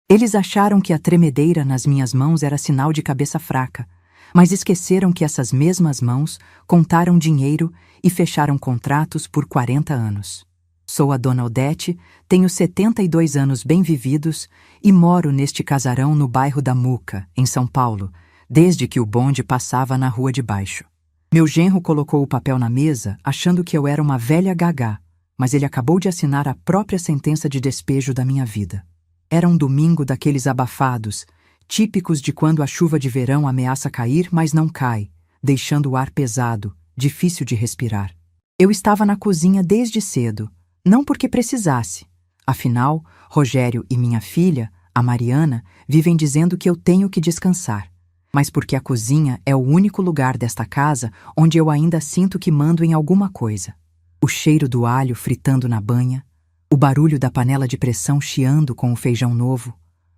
Eles acharam que a tremedeira nas minhas mãos era sinal de cabeça fraca, mas esqueceram que essas mesmas mãos contaram dinheiro e fecharam contratos por 40 anos. Sou a Dona Odete, tenho 72 anos bem vividos e moro neste casarão no bairro da Muca, em São Paulo, desde que o bonde passava na rua de baixo. Meu genro colocou o papel na mesa achando que eu era uma velha gagá, mas ele acabou de assinar a própria sentença de despejo da minha vida. Era um domingo daqueles abafados, típicos de quando a chuva de verão ameaça cair, mas não cai, deixando o ar pesado, difícil de respirar. Eu estava na cozinha desde cedo, não porque precisasse. Afinal, Rogério e minha filha, a Mariana, vivem dizendo que eu tenho que descansar, mas porque a cozinha é o único lugar desta casa onde eu ainda sinto que mando em alguma coisa. O cheiro do alho fritando na banha, o barulho da panela de pressão chiando com o feijão novo,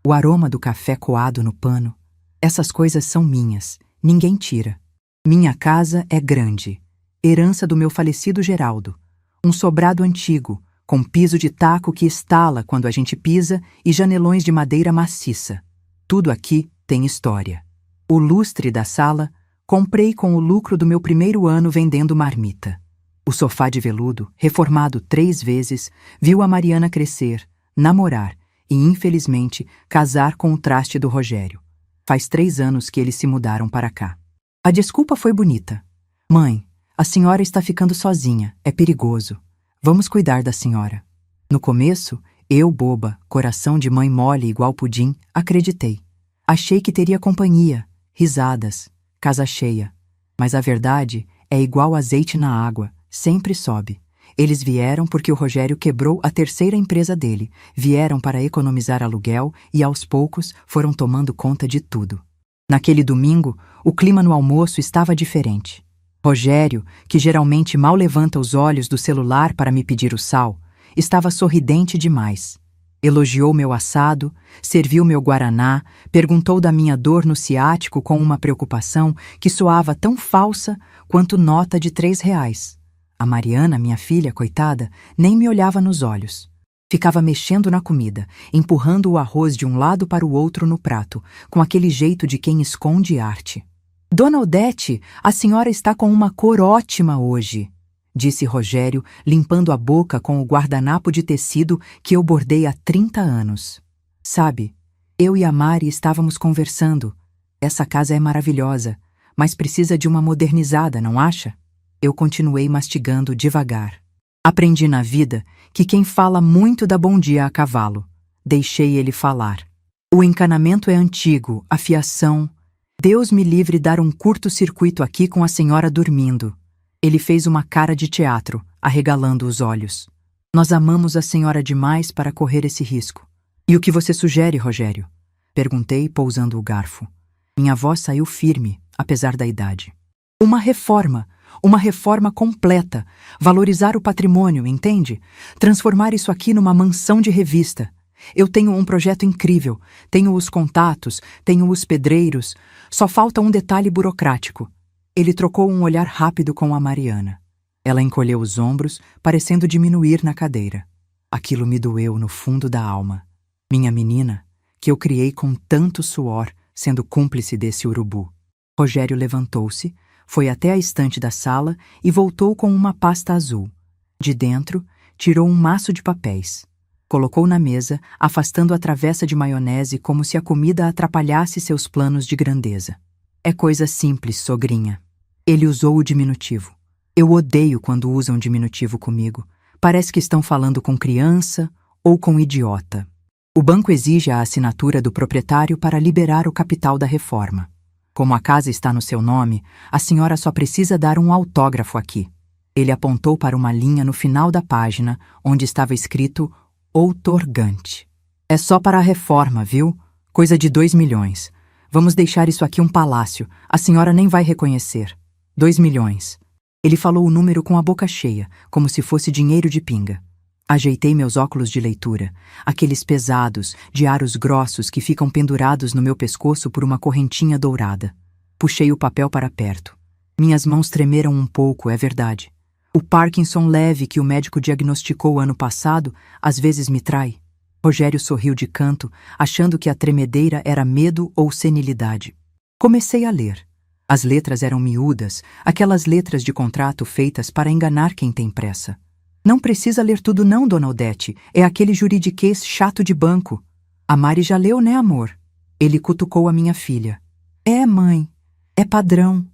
o aroma do café coado no pano. Essas coisas são minhas, ninguém tira. Minha casa é grande, herança do meu falecido Geraldo. Um sobrado antigo, com piso de taco que estala quando a gente pisa e janelões de madeira maciça. Tudo aqui tem história. O lustre da sala comprei com o lucro do meu primeiro ano vendendo marmita. O sofá de veludo, reformado 3 vezes, viu a Mariana crescer, namorar e, infelizmente, casar com o traste do Rogério. Faz 3 anos que eles se mudaram para cá. A desculpa foi bonita. Mãe, a senhora está ficando sozinha, é perigoso. Vamos cuidar da senhora. No começo, eu, boba, coração de mãe mole igual pudim, acreditei. Achei que teria companhia, risadas, casa cheia. Mas a verdade é igual azeite na água, sempre sobe. Eles vieram porque o Rogério quebrou a 3ª empresa dele, vieram para economizar aluguel e aos poucos foram tomando conta de tudo. Naquele domingo, o clima no almoço estava diferente. Rogério, que geralmente mal levanta os olhos do celular para me pedir o sal, estava sorridente demais. Elogiou meu assado, serviu meu guaraná, perguntou da minha dor no ciático com uma preocupação que soava tão falsa quanto nota de R$3. A Mariana, minha filha, coitada, nem me olhava nos olhos. Ficava mexendo na comida, empurrando o arroz de um lado para o outro no prato, com aquele jeito de quem esconde arte. Dona Odete, a senhora está com uma cor ótima hoje, disse Rogério, limpando a boca com o guardanapo de tecido que eu bordei há 30 anos. Sabe, eu e a Mari estávamos conversando. Essa casa é maravilhosa, mas precisa de uma modernizada, não acha? Eu continuei mastigando devagar. Aprendi na vida que quem fala muito dá bom dia a cavalo. Deixei ele falar. O encanamento é antigo, a fiação... Deus me livre dar um curto-circuito aqui com a senhora dormindo. Ele fez uma cara de teatro, arregalando os olhos. Nós amamos a senhora demais para correr esse risco. E o que você sugere, Rogério? Perguntei, pousando o garfo. Minha voz saiu firme, apesar da idade. Uma reforma completa. Valorizar o patrimônio, entende? Transformar isso aqui numa mansão de revista. Eu tenho um projeto incrível, tenho os contatos, tenho os pedreiros, só falta um detalhe burocrático. Ele trocou um olhar rápido com a Mariana. Ela encolheu os ombros, parecendo diminuir na cadeira. Aquilo me doeu no fundo da alma. Minha menina, que eu criei com tanto suor, sendo cúmplice desse urubu. Rogério levantou-se, foi até a estante da sala e voltou com uma pasta azul. De dentro, tirou um maço de papéis. Colocou na mesa, afastando a travessa de maionese como se a comida atrapalhasse seus planos de grandeza. É coisa simples, sogrinha. Ele usou o diminutivo. Eu odeio quando usam diminutivo comigo. Parece que estão falando com criança ou com idiota. O banco exige a assinatura do proprietário para liberar o capital da reforma. Como a casa está no seu nome, a senhora só precisa dar um autógrafo aqui. Ele apontou para uma linha no final da página, onde estava escrito outorgante. É só para a reforma, viu? Coisa de 2 milhões. Vamos deixar isso aqui um palácio. A senhora nem vai reconhecer. 2 milhões. Ele falou o número com a boca cheia, como se fosse dinheiro de pinga. Ajeitei meus óculos de leitura, aqueles pesados, de aros grossos que ficam pendurados no meu pescoço por uma correntinha dourada. Puxei o papel para perto. Minhas mãos tremeram um pouco, é verdade. O Parkinson leve que o médico diagnosticou ano passado às vezes me trai. Rogério sorriu de canto, achando que a tremedeira era medo ou senilidade. Comecei a ler. As letras eram miúdas, aquelas letras de contrato feitas para enganar quem tem pressa. Não precisa ler tudo não, dona Odete, é aquele juridiquês chato de banco. A Mari já leu, né, amor? Ele cutucou a minha filha. É, mãe, é padrão,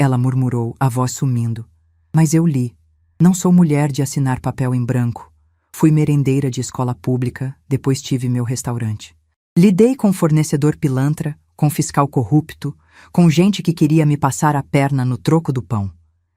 ela murmurou, a voz sumindo. Mas eu li. Não sou mulher de assinar papel em branco. Fui merendeira de escola pública, depois tive meu restaurante. Lidei com fornecedor pilantra, com fiscal corrupto, com gente que queria me passar a perna no troco do pão.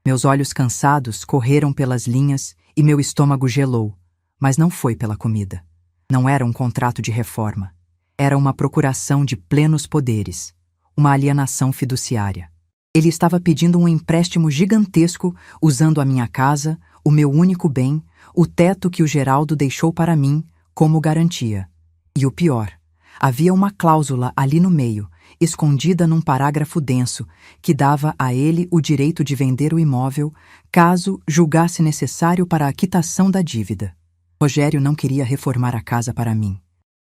Meus olhos cansados correram pelas linhas e meu estômago gelou, mas não foi pela comida. Não era um contrato de reforma. Era uma procuração de plenos poderes, uma alienação fiduciária. Ele estava pedindo um empréstimo gigantesco, usando a minha casa, o meu único bem, o teto que o Geraldo deixou para mim, como garantia. E o pior, havia uma cláusula ali no meio, escondida num parágrafo denso, que dava a ele o direito de vender o imóvel, caso julgasse necessário para a quitação da dívida. Rogério não queria reformar a casa para mim.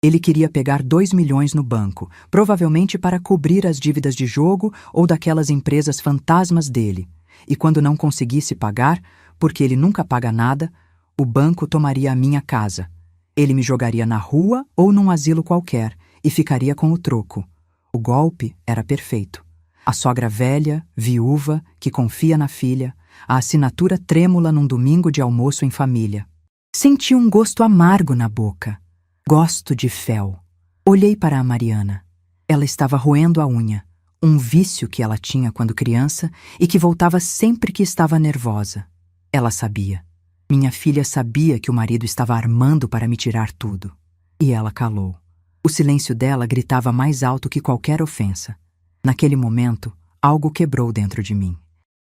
Ele queria pegar 2 milhões no banco, provavelmente para cobrir as dívidas de jogo ou daquelas empresas fantasmas dele. E quando não conseguisse pagar, porque ele nunca paga nada, o banco tomaria a minha casa. Ele me jogaria na rua ou num asilo qualquer e ficaria com o troco. O golpe era perfeito. A sogra velha, viúva, que confia na filha, a assinatura trêmula num domingo de almoço em família. Senti um gosto amargo na boca. Gosto de fel. Olhei para a Mariana. Ela estava roendo a unha, um vício que ela tinha quando criança e que voltava sempre que estava nervosa. Ela sabia. Minha filha sabia que o marido estava armando para me tirar tudo. E ela calou. O silêncio dela gritava mais alto que qualquer ofensa. Naquele momento, algo quebrou dentro de mim.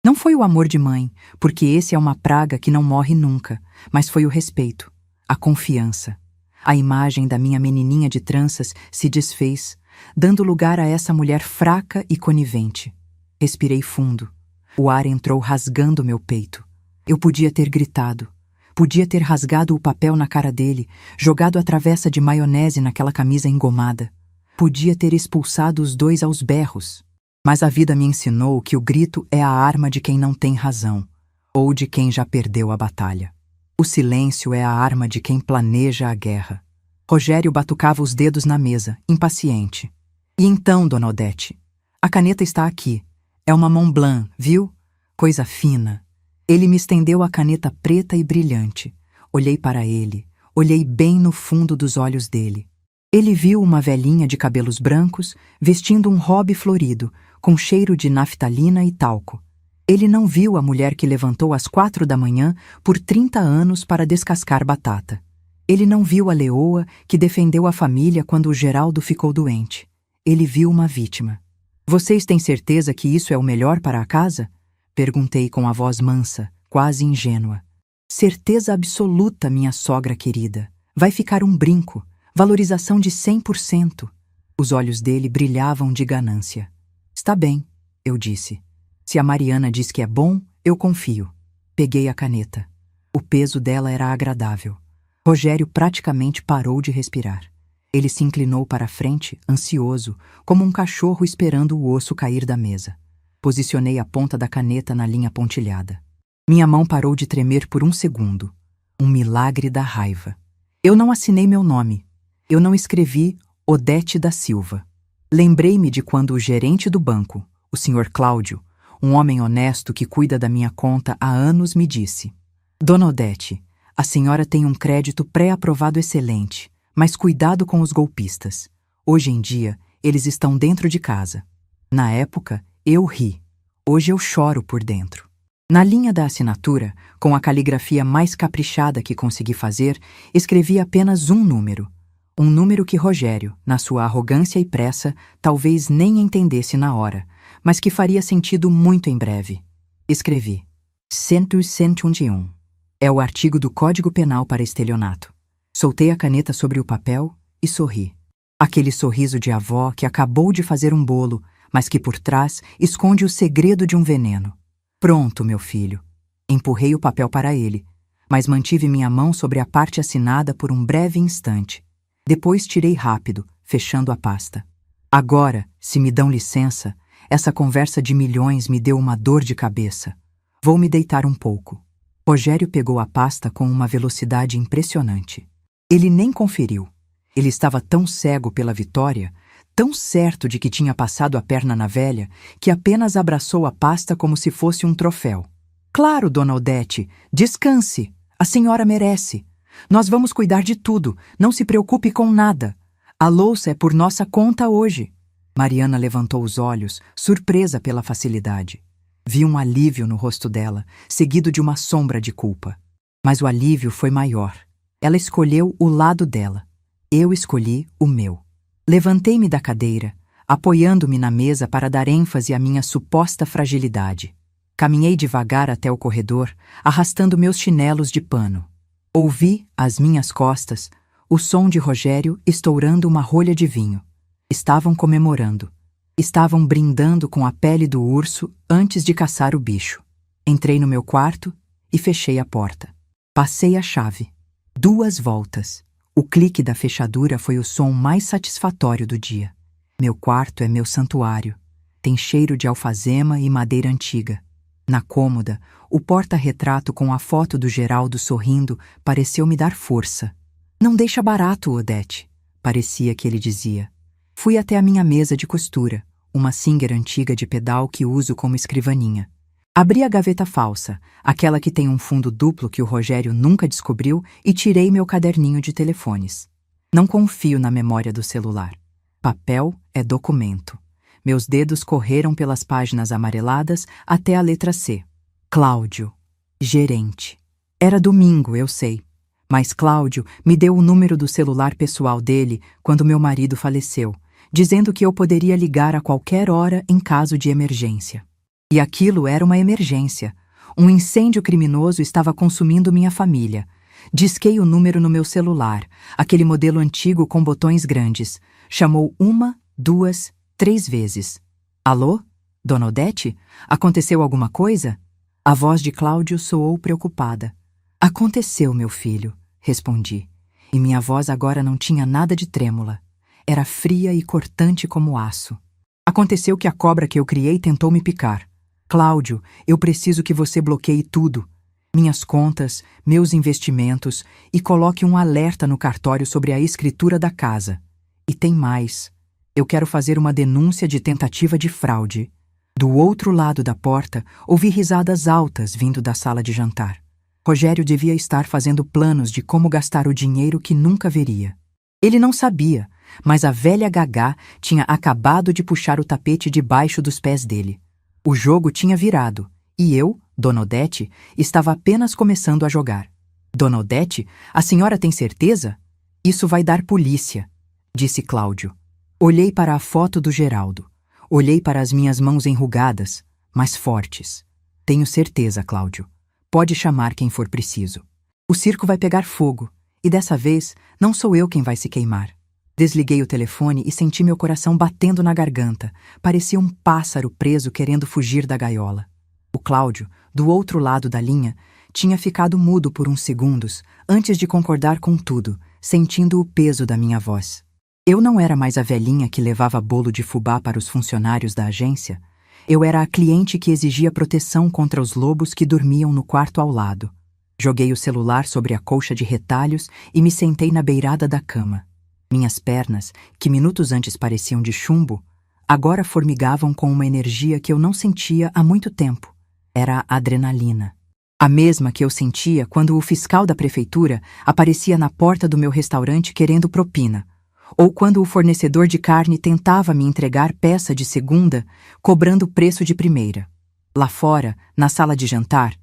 Não foi o amor de mãe, porque esse é uma praga que não morre nunca, mas foi o respeito, a confiança. A imagem da minha menininha de tranças se desfez, dando lugar a essa mulher fraca e conivente. Respirei fundo. O ar entrou rasgando meu peito. Eu podia ter gritado. Podia ter rasgado o papel na cara dele, jogado a travessa de maionese naquela camisa engomada. Podia ter expulsado os dois aos berros. Mas a vida me ensinou que o grito é a arma de quem não tem razão, ou de quem já perdeu a batalha. O silêncio é a arma de quem planeja a guerra. Rogério batucava os dedos na mesa, impaciente. E então, dona Odete? A caneta está aqui. É uma Montblanc, viu? Coisa fina. Ele me estendeu a caneta preta e brilhante. Olhei para ele, olhei bem no fundo dos olhos dele. Ele viu uma velhinha de cabelos brancos, vestindo um robe florido, com cheiro de naftalina e talco. Ele não viu a mulher que levantou às 4 da manhã por 30 anos para descascar batata. Ele não viu a leoa que defendeu a família quando o Geraldo ficou doente. Ele viu uma vítima. Vocês têm certeza que isso é o melhor para a casa? Perguntei com a voz mansa, quase ingênua. Certeza absoluta, minha sogra querida. Vai ficar um brinco. Valorização de 100%. Os olhos dele brilhavam de ganância. Está bem, eu disse. Se a Mariana diz que é bom, eu confio. Peguei a caneta. O peso dela era agradável. Rogério praticamente parou de respirar. Ele se inclinou para a frente, ansioso, como um cachorro esperando o osso cair da mesa. Posicionei a ponta da caneta na linha pontilhada. Minha mão parou de tremer por um segundo. Um milagre da raiva. Eu não assinei meu nome. Eu não escrevi Odete da Silva. Lembrei-me de quando o gerente do banco, o Sr. Cláudio, um homem honesto que cuida da minha conta há anos, me disse: Dona Odete, a senhora tem um crédito pré-aprovado excelente, mas cuidado com os golpistas. Hoje em dia, eles estão dentro de casa. Na época, eu ri. Hoje eu choro por dentro. Na linha da assinatura, com a caligrafia mais caprichada que consegui fazer, escrevi apenas um número. Um número que Rogério, na sua arrogância e pressa, talvez nem entendesse na hora, mas que faria sentido muito em breve. Escrevi: 101. É o artigo do Código Penal para estelionato. Soltei a caneta sobre o papel e sorri. Aquele sorriso de avó que acabou de fazer um bolo, mas que por trás esconde o segredo de um veneno. Pronto, meu filho. Empurrei o papel para ele, mas mantive minha mão sobre a parte assinada por um breve instante. Depois tirei rápido, fechando a pasta. Agora, se me dão licença, essa conversa de milhões me deu uma dor de cabeça. Vou me deitar um pouco. Rogério pegou a pasta com uma velocidade impressionante. Ele nem conferiu. Ele estava tão cego pela vitória, tão certo de que tinha passado a perna na velha, que apenas abraçou a pasta como se fosse um troféu. Claro, dona Odete, descanse. A senhora merece. Nós vamos cuidar de tudo, não se preocupe com nada. A louça é por nossa conta hoje. Mariana levantou os olhos, surpresa pela facilidade. Vi um alívio no rosto dela, seguido de uma sombra de culpa. Mas o alívio foi maior. Ela escolheu o lado dela. Eu escolhi o meu. Levantei-me da cadeira, apoiando-me na mesa para dar ênfase à minha suposta fragilidade. Caminhei devagar até o corredor, arrastando meus chinelos de pano. Ouvi, às minhas costas, o som de Rogério estourando uma rolha de vinho. Estavam comemorando. Estavam brindando com a pele do urso antes de caçar o bicho. Entrei no meu quarto e fechei a porta. Passei a chave. 2 voltas. O clique da fechadura foi o som mais satisfatório do dia. Meu quarto é meu santuário. Tem cheiro de alfazema e madeira antiga. Na cômoda, o porta-retrato com a foto do Geraldo sorrindo pareceu me dar força. Não deixa barato, Odete, parecia que ele dizia. Fui até a minha mesa de costura, uma Singer antiga de pedal que uso como escrivaninha. Abri a gaveta falsa, aquela que tem um fundo duplo que o Rogério nunca descobriu, e tirei meu caderninho de telefones. Não confio na memória do celular. Papel é documento. Meus dedos correram pelas páginas amareladas até a letra C. Cláudio. Gerente. Era domingo, eu sei. Mas Cláudio me deu o número do celular pessoal dele quando meu marido faleceu, dizendo que eu poderia ligar a qualquer hora em caso de emergência. E aquilo era uma emergência. Um incêndio criminoso estava consumindo minha família. Disquei o número no meu celular, aquele modelo antigo com botões grandes. Chamou 1, 2, 3 vezes. Alô? Dona Odete? Aconteceu alguma coisa? A voz de Cláudio soou preocupada. Aconteceu, meu filho, respondi. E minha voz agora não tinha nada de trêmula. Era fria e cortante como aço. Aconteceu que a cobra que eu criei tentou me picar. Cláudio, eu preciso que você bloqueie tudo. Minhas contas, meus investimentos, e coloque um alerta no cartório sobre a escritura da casa. E tem mais. Eu quero fazer uma denúncia de tentativa de fraude. Do outro lado da porta, ouvi risadas altas vindo da sala de jantar. Rogério devia estar fazendo planos de como gastar o dinheiro que nunca veria. Ele não sabia, mas a velha Gagá tinha acabado de puxar o tapete debaixo dos pés dele. O jogo tinha virado, e eu, Dona Odete, estava apenas começando a jogar. Dona Odete, a senhora tem certeza? Isso vai dar polícia, disse Cláudio. Olhei para a foto do Geraldo. Olhei para as minhas mãos enrugadas, mas fortes. Tenho certeza, Cláudio. Pode chamar quem for preciso. O circo vai pegar fogo, e dessa vez não sou eu quem vai se queimar. Desliguei o telefone e senti meu coração batendo na garganta. Parecia um pássaro preso querendo fugir da gaiola. O Cláudio, do outro lado da linha, tinha ficado mudo por uns segundos antes de concordar com tudo, sentindo o peso da minha voz. Eu não era mais a velhinha que levava bolo de fubá para os funcionários da agência. Eu era a cliente que exigia proteção contra os lobos que dormiam no quarto ao lado. Joguei o celular sobre a colcha de retalhos e me sentei na beirada da cama. Minhas pernas, que minutos antes pareciam de chumbo, agora formigavam com uma energia que eu não sentia há muito tempo. Era a adrenalina. A mesma que eu sentia quando o fiscal da prefeitura aparecia na porta do meu restaurante querendo propina, ou quando o fornecedor de carne tentava me entregar peça de segunda, cobrando preço de primeira. Lá fora, na sala de jantar,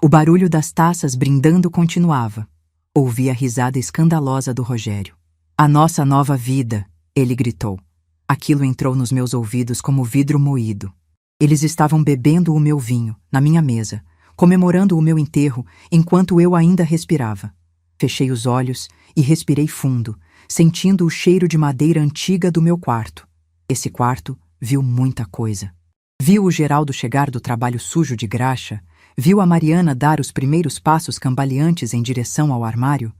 o barulho das taças brindando continuava. Ouvi a risada escandalosa do Rogério. A nossa nova vida, ele gritou. Aquilo entrou nos meus ouvidos como vidro moído. Eles estavam bebendo o meu vinho, na minha mesa, comemorando o meu enterro, enquanto eu ainda respirava. Fechei os olhos e respirei fundo, sentindo o cheiro de madeira antiga do meu quarto. Esse quarto viu muita coisa. Viu o Geraldo chegar do trabalho sujo de graxa, viu a Mariana dar os primeiros passos cambaleantes em direção ao armário,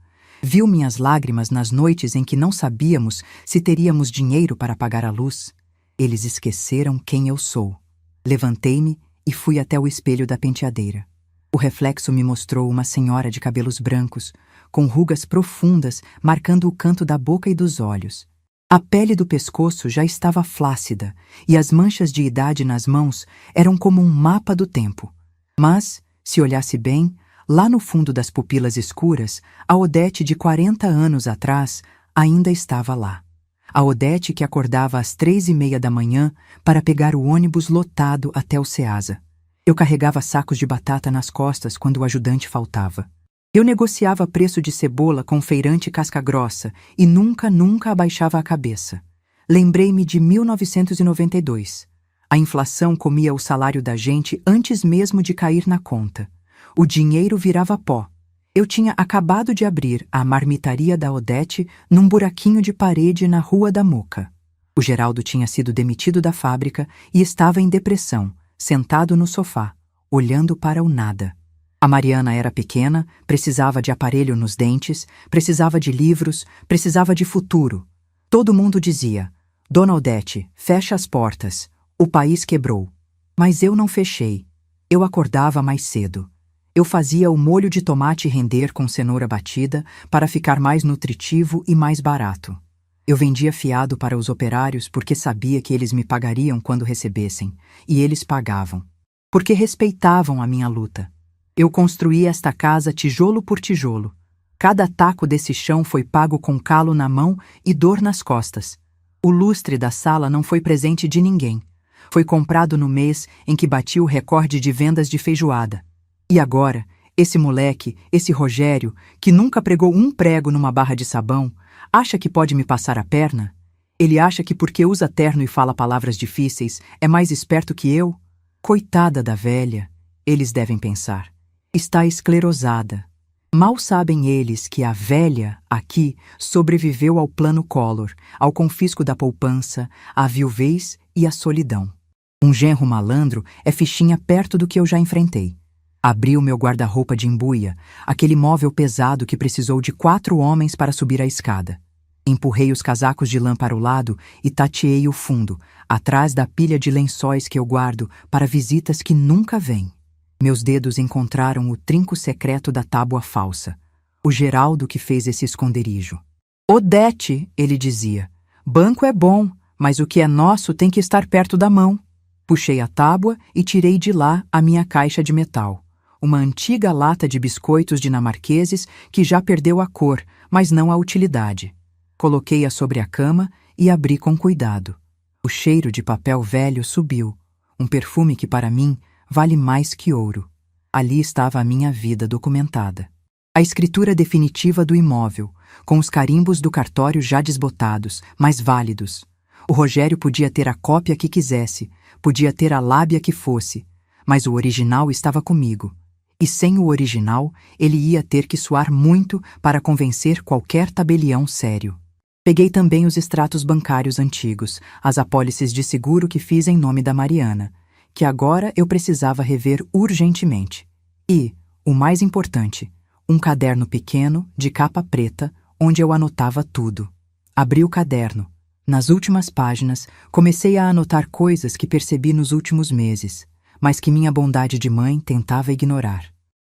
Viu minhas lágrimas nas noites em que não sabíamos se teríamos dinheiro para pagar a luz. Eles esqueceram quem eu sou. Levantei-me e fui até o espelho da penteadeira. O reflexo me mostrou uma senhora de cabelos brancos, com rugas profundas marcando o canto da boca e dos olhos. A pele do pescoço já estava flácida e as manchas de idade nas mãos eram como um mapa do tempo. Mas, se olhasse bem, lá no fundo das pupilas escuras, a Odete de 40 anos atrás ainda estava lá. A Odete que acordava às 3:30 da manhã para pegar o ônibus lotado até o Ceasa. Eu carregava sacos de batata nas costas quando o ajudante faltava. Eu negociava preço de cebola com feirante casca-grossa e nunca abaixava a cabeça. Lembrei-me de 1992. A inflação comia o salário da gente antes mesmo de cair na conta. O dinheiro virava pó. Eu tinha acabado de abrir a marmitaria da Odete num buraquinho de parede na Rua da Moca. O Geraldo tinha sido demitido da fábrica e estava em depressão, sentado no sofá, olhando para o nada. A Mariana era pequena, precisava de aparelho nos dentes, precisava de livros, precisava de futuro. Todo mundo dizia: Dona Odete, fecha as portas, o país quebrou. Mas eu não fechei. Eu acordava mais cedo. Eu fazia o molho de tomate render com cenoura batida para ficar mais nutritivo e mais barato. Eu vendia fiado para os operários porque sabia que eles me pagariam quando recebessem, e eles pagavam. Porque respeitavam a minha luta. Eu construí esta casa tijolo por tijolo. Cada taco desse chão foi pago com calo na mão e dor nas costas. O lustre da sala não foi presente de ninguém. Foi comprado no mês em que bati o recorde de vendas de feijoada. E agora, esse moleque, esse Rogério, que nunca pregou um prego numa barra de sabão, acha que pode me passar a perna? Ele acha que porque usa terno e fala palavras difíceis é mais esperto que eu? Coitada da velha, eles devem pensar. Está esclerosada. Mal sabem eles que a velha, aqui, sobreviveu ao plano Collor, ao confisco da poupança, à viuvez e à solidão. Um genro malandro é fichinha perto do que eu já enfrentei. Abri o meu guarda-roupa de embuia, aquele móvel pesado que precisou de 4 homens para subir a escada. Empurrei os casacos de lã para o lado e tateei o fundo, atrás da pilha de lençóis que eu guardo para visitas que nunca vêm. Meus dedos encontraram o trinco secreto da tábua falsa. O Geraldo que fez esse esconderijo. Odete, ele dizia, banco é bom, mas o que é nosso tem que estar perto da mão. Puxei a tábua e tirei de lá a minha caixa de metal. Uma antiga lata de biscoitos dinamarqueses que já perdeu a cor, mas não a utilidade. Coloquei-a sobre a cama e abri com cuidado. O cheiro de papel velho subiu, um perfume que para mim vale mais que ouro. Ali estava a minha vida documentada. A escritura definitiva do imóvel, com os carimbos do cartório já desbotados, mas válidos. O Rogério podia ter a cópia que quisesse, podia ter a lábia que fosse, mas o original estava comigo. E sem o original, ele ia ter que suar muito para convencer qualquer tabelião sério. Peguei também os extratos bancários antigos, as apólices de seguro que fiz em nome da Mariana, que agora eu precisava rever urgentemente. E, o mais importante, um caderno pequeno, de capa preta, onde eu anotava tudo. Abri o caderno. Nas últimas páginas, comecei a anotar coisas que percebi nos últimos meses, mas que minha bondade de mãe tentava ignorar.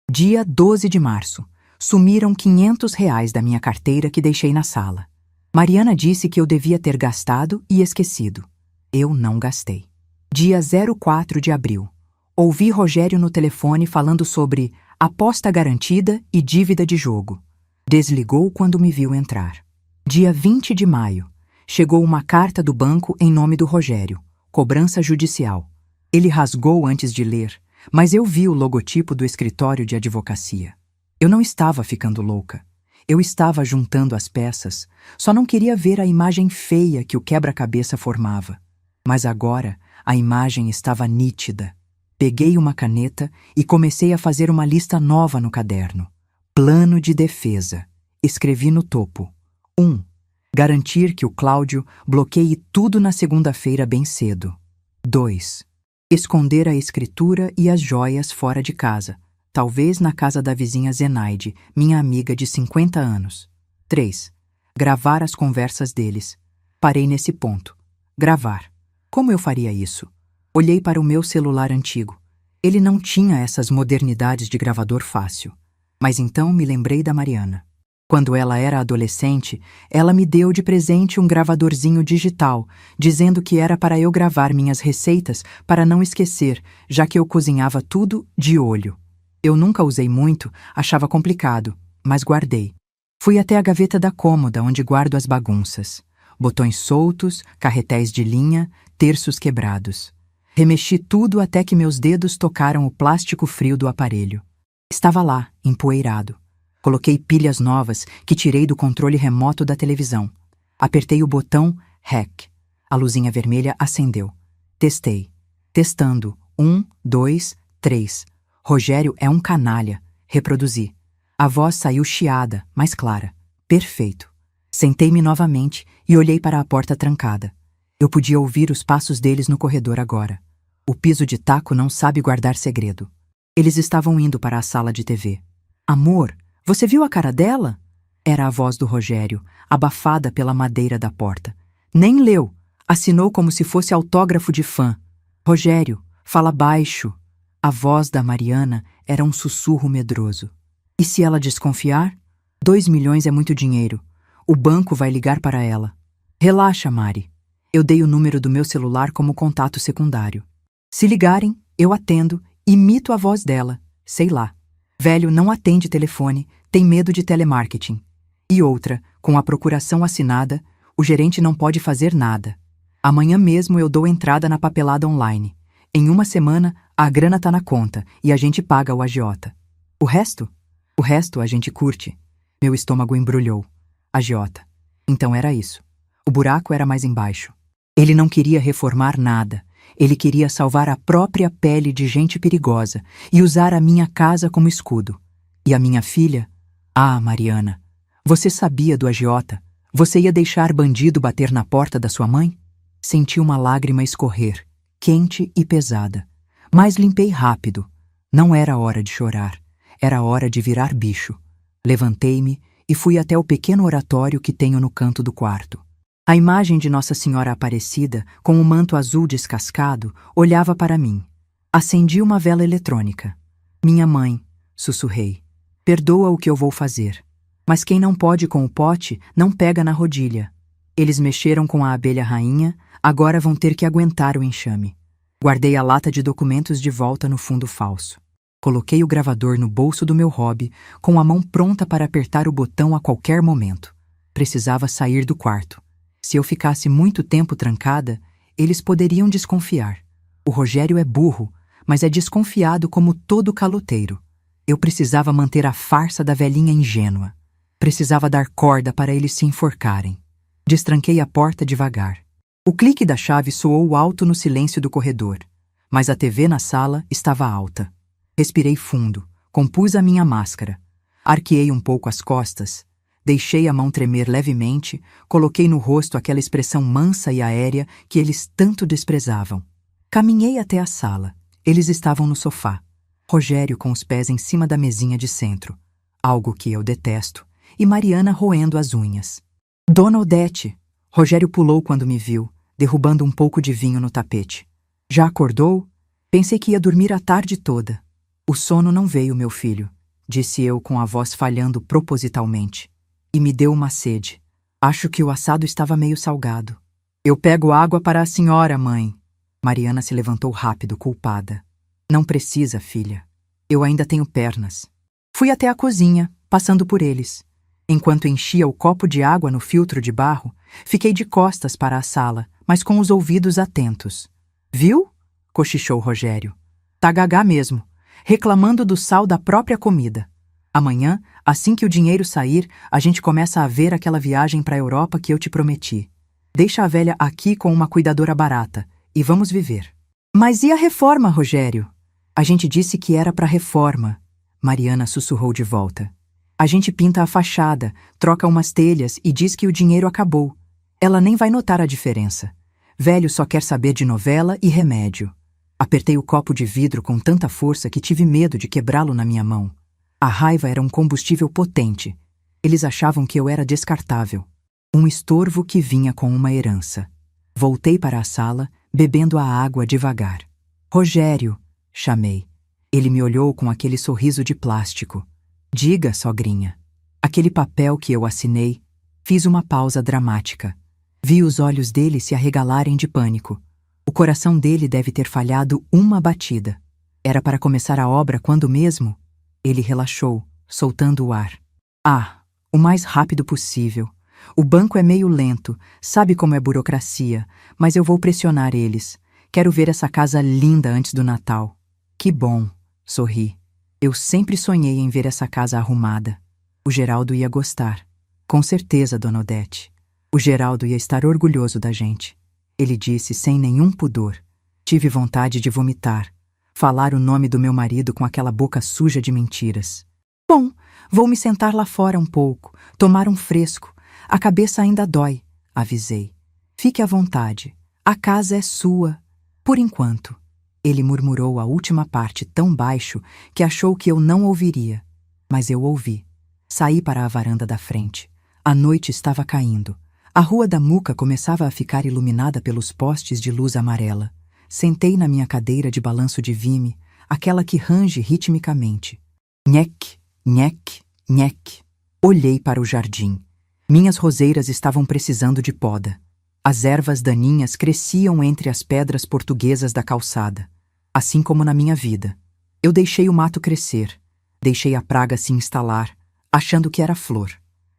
Dia 12 de março. Sumiram R$ 500 da minha carteira que deixei na sala. Mariana disse que eu devia ter gastado e esquecido. Eu não gastei. Dia 04 de abril. Ouvi Rogério no telefone falando sobre aposta garantida e dívida de jogo. Desligou quando me viu entrar. Dia 20 de maio. Chegou uma carta do banco em nome do Rogério. Cobrança judicial. Ele rasgou antes de ler, mas eu vi o logotipo do escritório de advocacia. Eu não estava ficando louca. Eu estava juntando as peças, só não queria ver a imagem feia que o quebra-cabeça formava. Mas agora a imagem estava nítida. Peguei uma caneta e comecei a fazer uma lista nova no caderno. Plano de defesa. Escrevi no topo. 1. Garantir que o Cláudio bloqueie tudo na segunda-feira bem cedo. 2. Esconder a escritura e as joias fora de casa, talvez na casa da vizinha Zenaide, minha amiga de 50 anos. 3. Gravar as conversas deles. Parei nesse ponto. Gravar. Como eu faria isso? Olhei para o meu celular antigo. Ele não tinha essas modernidades de gravador fácil. Mas então me lembrei da Mariana. Quando ela era adolescente, ela me deu de presente um gravadorzinho digital, dizendo que era para eu gravar minhas receitas para não esquecer, já que eu cozinhava tudo de olho. Eu nunca usei muito, achava complicado, mas guardei. Fui até a gaveta da cômoda onde guardo as bagunças. Botões soltos, carretéis de linha, terços quebrados. Remexi tudo até que meus dedos tocaram o plástico frio do aparelho. Estava lá, empoeirado. Coloquei pilhas novas que tirei do controle remoto da televisão. Apertei o botão REC. A luzinha vermelha acendeu. Testei. Testando. 1, 2, 3. Rogério é um canalha. Reproduzi. A voz saiu chiada, mas clara. Perfeito. Sentei-me novamente e olhei para a porta trancada. Eu podia ouvir os passos deles no corredor agora. O piso de taco não sabe guardar segredo. Eles estavam indo para a sala de TV. Amor, você viu a cara dela? Era a voz do Rogério, abafada pela madeira da porta. Nem leu. Assinou como se fosse autógrafo de fã. Rogério, fala baixo. A voz da Mariana era um sussurro medroso. E se ela desconfiar? 2 milhões é muito dinheiro. O banco vai ligar para ela. Relaxa, Mari. Eu dei o número do meu celular como contato secundário. Se ligarem, eu atendo, imito a voz dela. Sei lá. Velho não atende telefone, tem medo de telemarketing. E outra, com a procuração assinada, o gerente não pode fazer nada. Amanhã mesmo eu dou entrada na papelada online. Em 1 semana, a grana tá na conta e a gente paga o agiota. O resto? O resto a gente curte. Meu estômago embrulhou. Agiota. Então era isso. O buraco era mais embaixo. Ele não queria reformar nada. Ele queria salvar a própria pele de gente perigosa e usar a minha casa como escudo. E a minha filha? Ah, Mariana, você sabia do agiota? Você ia deixar bandido bater na porta da sua mãe? Senti uma lágrima escorrer, quente e pesada. Mas limpei rápido. Não era hora de chorar. Era hora de virar bicho. Levantei-me e fui até o pequeno oratório que tenho no canto do quarto. A imagem de Nossa Senhora Aparecida, com o manto azul descascado, olhava para mim. Acendi uma vela eletrônica. Minha mãe, sussurrei. Perdoa o que eu vou fazer. Mas quem não pode com o pote, não pega na rodilha. Eles mexeram com a abelha rainha, agora vão ter que aguentar o enxame. Guardei a lata de documentos de volta no fundo falso. Coloquei o gravador no bolso do meu hobby, com a mão pronta para apertar o botão a qualquer momento. Precisava sair do quarto. Se eu ficasse muito tempo trancada, eles poderiam desconfiar. O Rogério é burro, mas é desconfiado como todo caloteiro. Eu precisava manter a farsa da velhinha ingênua. Precisava dar corda para eles se enforcarem. Destranquei a porta devagar. O clique da chave soou alto no silêncio do corredor, mas a TV na sala estava alta. Respirei fundo, compus a minha máscara. Arqueei um pouco as costas. Deixei a mão tremer levemente, coloquei no rosto aquela expressão mansa e aérea que eles tanto desprezavam. Caminhei até a sala. Eles estavam no sofá. Rogério com os pés em cima da mesinha de centro, algo que eu detesto, e Mariana roendo as unhas. Dona Odete! Rogério pulou quando me viu, derrubando um pouco de vinho no tapete. Já acordou? Pensei que ia dormir a tarde toda. O sono não veio, meu filho, disse eu com a voz falhando propositalmente. E me deu uma sede. Acho que o assado estava meio salgado. Eu pego água para a senhora, mãe. Mariana se levantou rápido, culpada. Não precisa, filha. Eu ainda tenho pernas. Fui até a cozinha, passando por eles. Enquanto enchia o copo de água no filtro de barro, fiquei de costas para a sala, mas com os ouvidos atentos. Viu? Cochichou Rogério. Tá gagá mesmo, reclamando do sal da própria comida. Amanhã, assim que o dinheiro sair, a gente começa a ver aquela viagem para a Europa que eu te prometi. Deixa a velha aqui com uma cuidadora barata e vamos viver. Mas e a reforma, Rogério? A gente disse que era para reforma. Mariana sussurrou de volta. A gente pinta a fachada, troca umas telhas e diz que o dinheiro acabou. Ela nem vai notar a diferença. Velho só quer saber de novela e remédio. Apertei o copo de vidro com tanta força que tive medo de quebrá-lo na minha mão. A raiva era um combustível potente. Eles achavam que eu era descartável. Um estorvo que vinha com uma herança. Voltei para a sala, bebendo a água devagar. Rogério, chamei. Ele me olhou com aquele sorriso de plástico. Diga, sogrinha. Aquele papel que eu assinei. Fiz uma pausa dramática. Vi os olhos dele se arregalarem de pânico. O coração dele deve ter falhado uma batida. Era para começar a obra quando mesmo? Ele relaxou, soltando o ar. Ah, o mais rápido possível. O banco é meio lento, sabe como é burocracia, mas eu vou pressionar eles. Quero ver essa casa linda antes do Natal. Que bom, sorri. Eu sempre sonhei em ver essa casa arrumada. O Geraldo ia gostar. Com certeza, dona Odete. O Geraldo ia estar orgulhoso da gente. Ele disse sem nenhum pudor. Tive vontade de vomitar. Falar o nome do meu marido com aquela boca suja de mentiras. Bom, vou me sentar lá fora um pouco, tomar um fresco. A cabeça ainda dói, avisei. Fique à vontade. A casa é sua. Por enquanto. Ele murmurou a última parte tão baixo que achou que eu não ouviria. Mas eu ouvi. Saí para a varanda da frente. A noite estava caindo. A Rua da Muca começava a ficar iluminada pelos postes de luz amarela. Sentei na minha cadeira de balanço de vime, aquela que range ritmicamente. Nhec, nhec, nhec. Olhei para o jardim. Minhas roseiras estavam precisando de poda. As ervas daninhas cresciam entre as pedras portuguesas da calçada, assim como na minha vida. Eu deixei o mato crescer, deixei a praga se instalar, achando que era flor.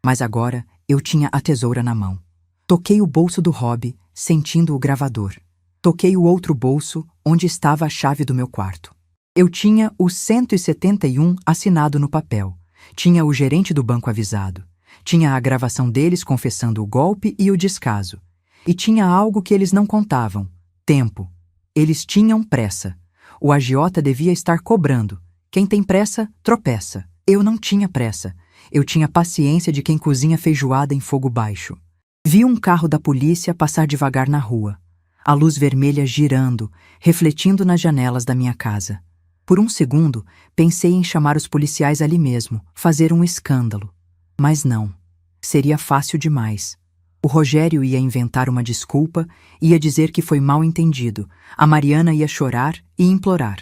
Mas agora eu tinha a tesoura na mão. Toquei o bolso do hobby, sentindo o gravador. Toquei o outro bolso, onde estava a chave do meu quarto. Eu tinha o 171 assinado no papel. Tinha o gerente do banco avisado. Tinha a gravação deles confessando o golpe e o descaso. E tinha algo que eles não contavam: tempo. Eles tinham pressa. O agiota devia estar cobrando. Quem tem pressa, tropeça. Eu não tinha pressa. Eu tinha paciência de quem cozinha feijoada em fogo baixo. Vi um carro da polícia passar devagar na rua. A luz vermelha girando, refletindo nas janelas da minha casa. Por um segundo, pensei em chamar os policiais ali mesmo, fazer um escândalo. Mas não. Seria fácil demais. O Rogério ia inventar uma desculpa, ia dizer que foi mal entendido. A Mariana ia chorar e implorar.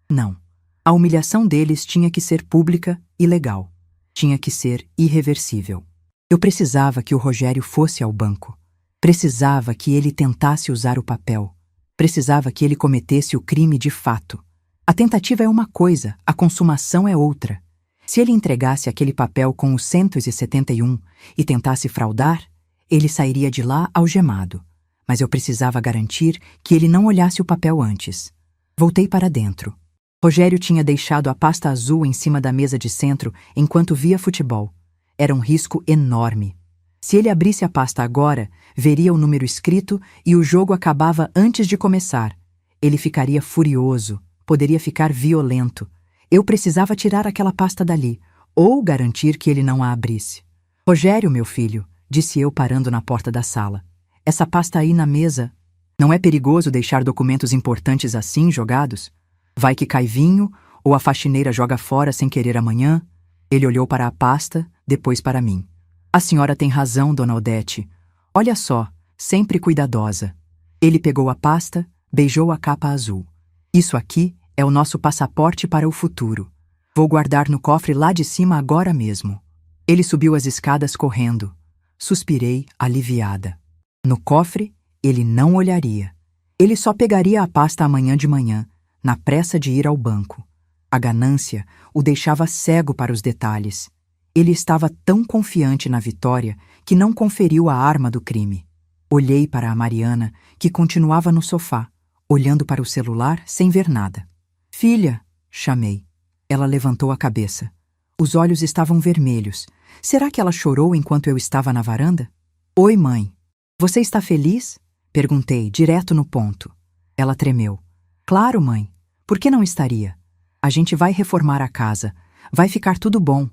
Não. A humilhação deles tinha que ser pública e legal. Tinha que ser irreversível. Eu precisava que o Rogério fosse ao banco. Precisava que ele tentasse usar o papel. Precisava que ele cometesse o crime de fato. A tentativa é uma coisa, a consumação é outra. Se ele entregasse aquele papel com o 171 e tentasse fraudar, ele sairia de lá algemado. Mas eu precisava garantir que ele não olhasse o papel antes. Voltei para dentro. Rogério tinha deixado a pasta azul em cima da mesa de centro enquanto via futebol. Era um risco enorme. Se ele abrisse a pasta agora, veria o número escrito e o jogo acabava antes de começar. Ele ficaria furioso, poderia ficar violento. Eu precisava tirar aquela pasta dali, ou garantir que ele não a abrisse. Rogério, meu filho, disse eu parando na porta da sala. Essa pasta aí na mesa. Não é perigoso deixar documentos importantes assim jogados? Vai que cai vinho, ou a faxineira joga fora sem querer amanhã? Ele olhou para a pasta, depois para mim. A senhora tem razão, dona Odete. Olha só, sempre cuidadosa. Ele pegou a pasta, beijou a capa azul. Isso aqui é o nosso passaporte para o futuro. Vou guardar no cofre lá de cima agora mesmo. Ele subiu as escadas correndo. Suspirei, aliviada. No cofre, ele não olharia. Ele só pegaria a pasta amanhã de manhã, na pressa de ir ao banco. A ganância o deixava cego para os detalhes. Ele estava tão confiante na vitória que não conferiu a arma do crime. Olhei para a Mariana, que continuava no sofá, olhando para o celular sem ver nada. Filha, chamei. Ela levantou a cabeça. Os olhos estavam vermelhos. Será que ela chorou enquanto eu estava na varanda? Oi, mãe. Você está feliz? Perguntei, direto no ponto. Ela tremeu. Claro, mãe. Por que não estaria? A gente vai reformar a casa. Vai ficar tudo bom.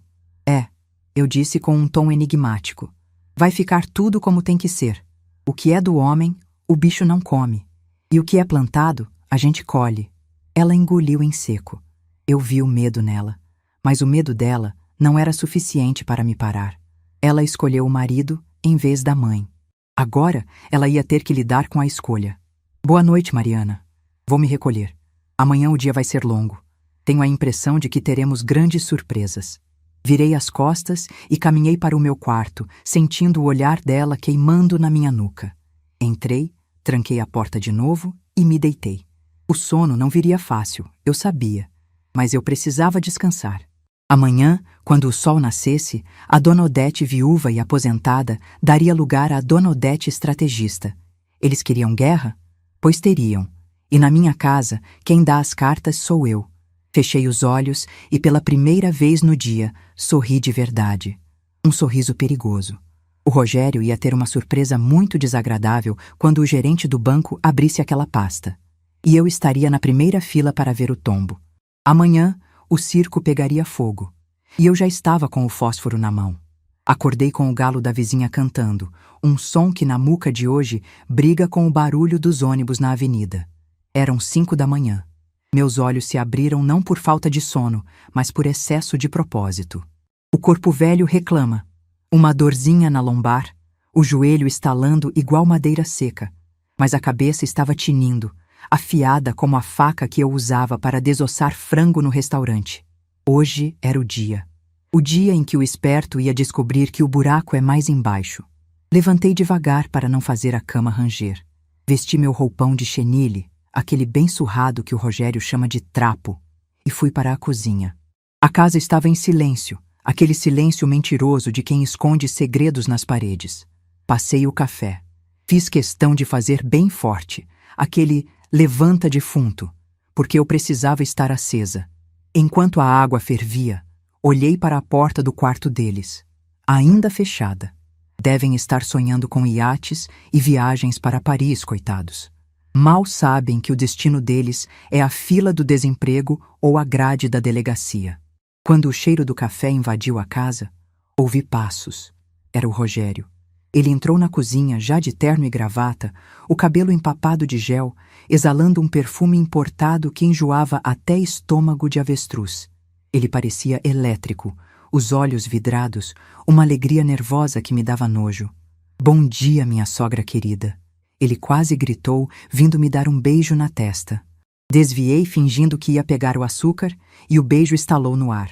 É, eu disse com um tom enigmático. Vai ficar tudo como tem que ser. O que é do homem, o bicho não come. E o que é plantado, a gente colhe. Ela engoliu em seco. Eu vi o medo nela. Mas o medo dela não era suficiente para me parar. Ela escolheu o marido em vez da mãe. Agora, ela ia ter que lidar com a escolha. Boa noite, Mariana. Vou me recolher. Amanhã o dia vai ser longo. Tenho a impressão de que teremos grandes surpresas. Virei as costas e caminhei para o meu quarto, sentindo o olhar dela queimando na minha nuca. Entrei, tranquei a porta de novo e me deitei. O sono não viria fácil, eu sabia, mas eu precisava descansar. Amanhã, quando o sol nascesse, a Dona Odete viúva e aposentada daria lugar à Dona Odete estrategista. Eles queriam guerra? Pois teriam. E na minha casa, quem dá as cartas sou eu. Fechei os olhos e pela primeira vez no dia, sorri de verdade. Um sorriso perigoso. O Rogério ia ter uma surpresa muito desagradável quando o gerente do banco abrisse aquela pasta. E eu estaria na primeira fila para ver o tombo. Amanhã, o circo pegaria fogo. E eu já estava com o fósforo na mão. Acordei com o galo da vizinha cantando, um som que na Muca de hoje briga com o barulho dos ônibus na avenida. Eram 5 da manhã. Meus olhos se abriram não por falta de sono, mas por excesso de propósito. O corpo velho reclama. Uma dorzinha na lombar, o joelho estalando igual madeira seca. Mas a cabeça estava tinindo, afiada como a faca que eu usava para desossar frango no restaurante. Hoje era o dia. O dia em que o esperto ia descobrir que o buraco é mais embaixo. Levantei devagar para não fazer a cama ranger. Vesti meu roupão de chenille, aquele bem surrado que o Rogério chama de trapo, e fui para a cozinha. A casa estava em silêncio, aquele silêncio mentiroso de quem esconde segredos nas paredes. Passei o café. Fiz questão de fazer bem forte, aquele levanta defunto, porque eu precisava estar acesa. Enquanto a água fervia, olhei para a porta do quarto deles, ainda fechada. Devem estar sonhando com iates e viagens para Paris, coitados. Mal sabem que o destino deles é a fila do desemprego ou a grade da delegacia. Quando o cheiro do café invadiu a casa, ouvi passos. Era o Rogério. Ele entrou na cozinha já de terno e gravata, o cabelo empapado de gel, exalando um perfume importado que enjoava até estômago de avestruz. Ele parecia elétrico, os olhos vidrados, uma alegria nervosa que me dava nojo. Bom dia, minha sogra querida. Ele quase gritou, vindo me dar um beijo na testa. Desviei fingindo que ia pegar o açúcar e o beijo estalou no ar.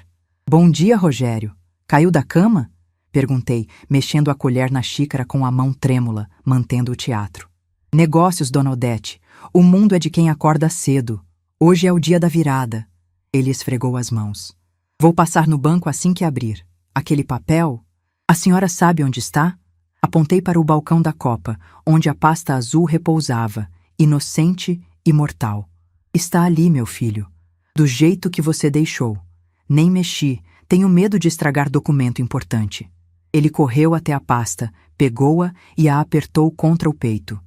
Bom dia, Rogério. Caiu da cama? Perguntei, mexendo a colher na xícara com a mão trêmula, mantendo o teatro. Negócios, Dona Odete. O mundo é de quem acorda cedo. Hoje é o dia da virada. Ele esfregou as mãos. Vou passar no banco assim que abrir. Aquele papel? A senhora sabe onde está? Apontei para o balcão da copa, onde a pasta azul repousava, inocente e mortal. Está ali, meu filho. Do jeito que você deixou. Nem mexi, tenho medo de estragar documento importante. Ele correu até a pasta, pegou-a e a apertou contra o peito.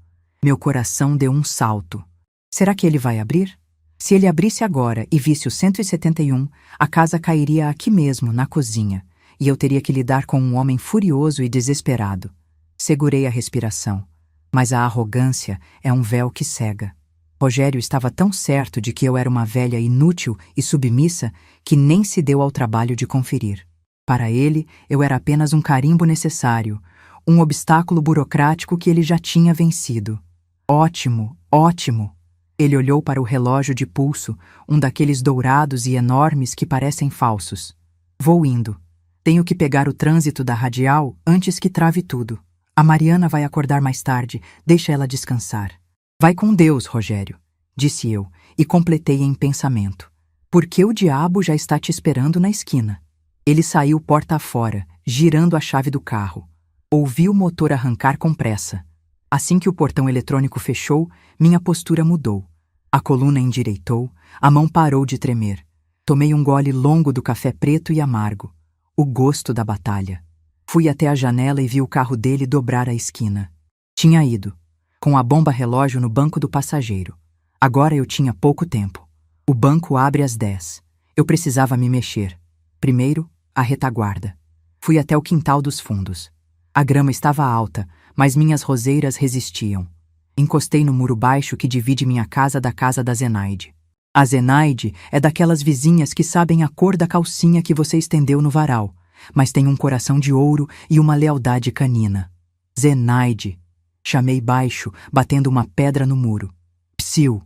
Meu coração deu um salto. Será que ele vai abrir? Se ele abrisse agora e visse o 171, a casa cairia aqui mesmo, na cozinha, e eu teria que lidar com um homem furioso e desesperado. Segurei a respiração, mas a arrogância é um véu que cega. Rogério estava tão certo de que eu era uma velha inútil e submissa que nem se deu ao trabalho de conferir. Para ele, eu era apenas um carimbo necessário, um obstáculo burocrático que ele já tinha vencido. Ótimo, ótimo! Ele olhou para o relógio de pulso, um daqueles dourados e enormes que parecem falsos. Vou indo. Tenho que pegar o trânsito da radial antes que trave tudo. A Mariana vai acordar mais tarde, deixa ela descansar. Vai com Deus, Rogério, disse eu, e completei em pensamento. Porque o diabo já está te esperando na esquina. Ele saiu porta afora, girando a chave do carro. Ouvi o motor arrancar com pressa. Assim que o portão eletrônico fechou, minha postura mudou. A coluna endireitou, a mão parou de tremer. Tomei um gole longo do café preto e amargo. O gosto da batalha. Fui até a janela e vi o carro dele dobrar a esquina. Tinha ido, com a bomba relógio no banco do passageiro. Agora eu tinha pouco tempo. O banco abre às 10. Eu precisava me mexer. Primeiro, a retaguarda. Fui até o quintal dos fundos. A grama estava alta, mas minhas roseiras resistiam. Encostei no muro baixo que divide minha casa da casa da Zenaide. A Zenaide é daquelas vizinhas que sabem a cor da calcinha que você estendeu no varal, mas tem um coração de ouro e uma lealdade canina. Zenaide. Chamei baixo, batendo uma pedra no muro. Psiu.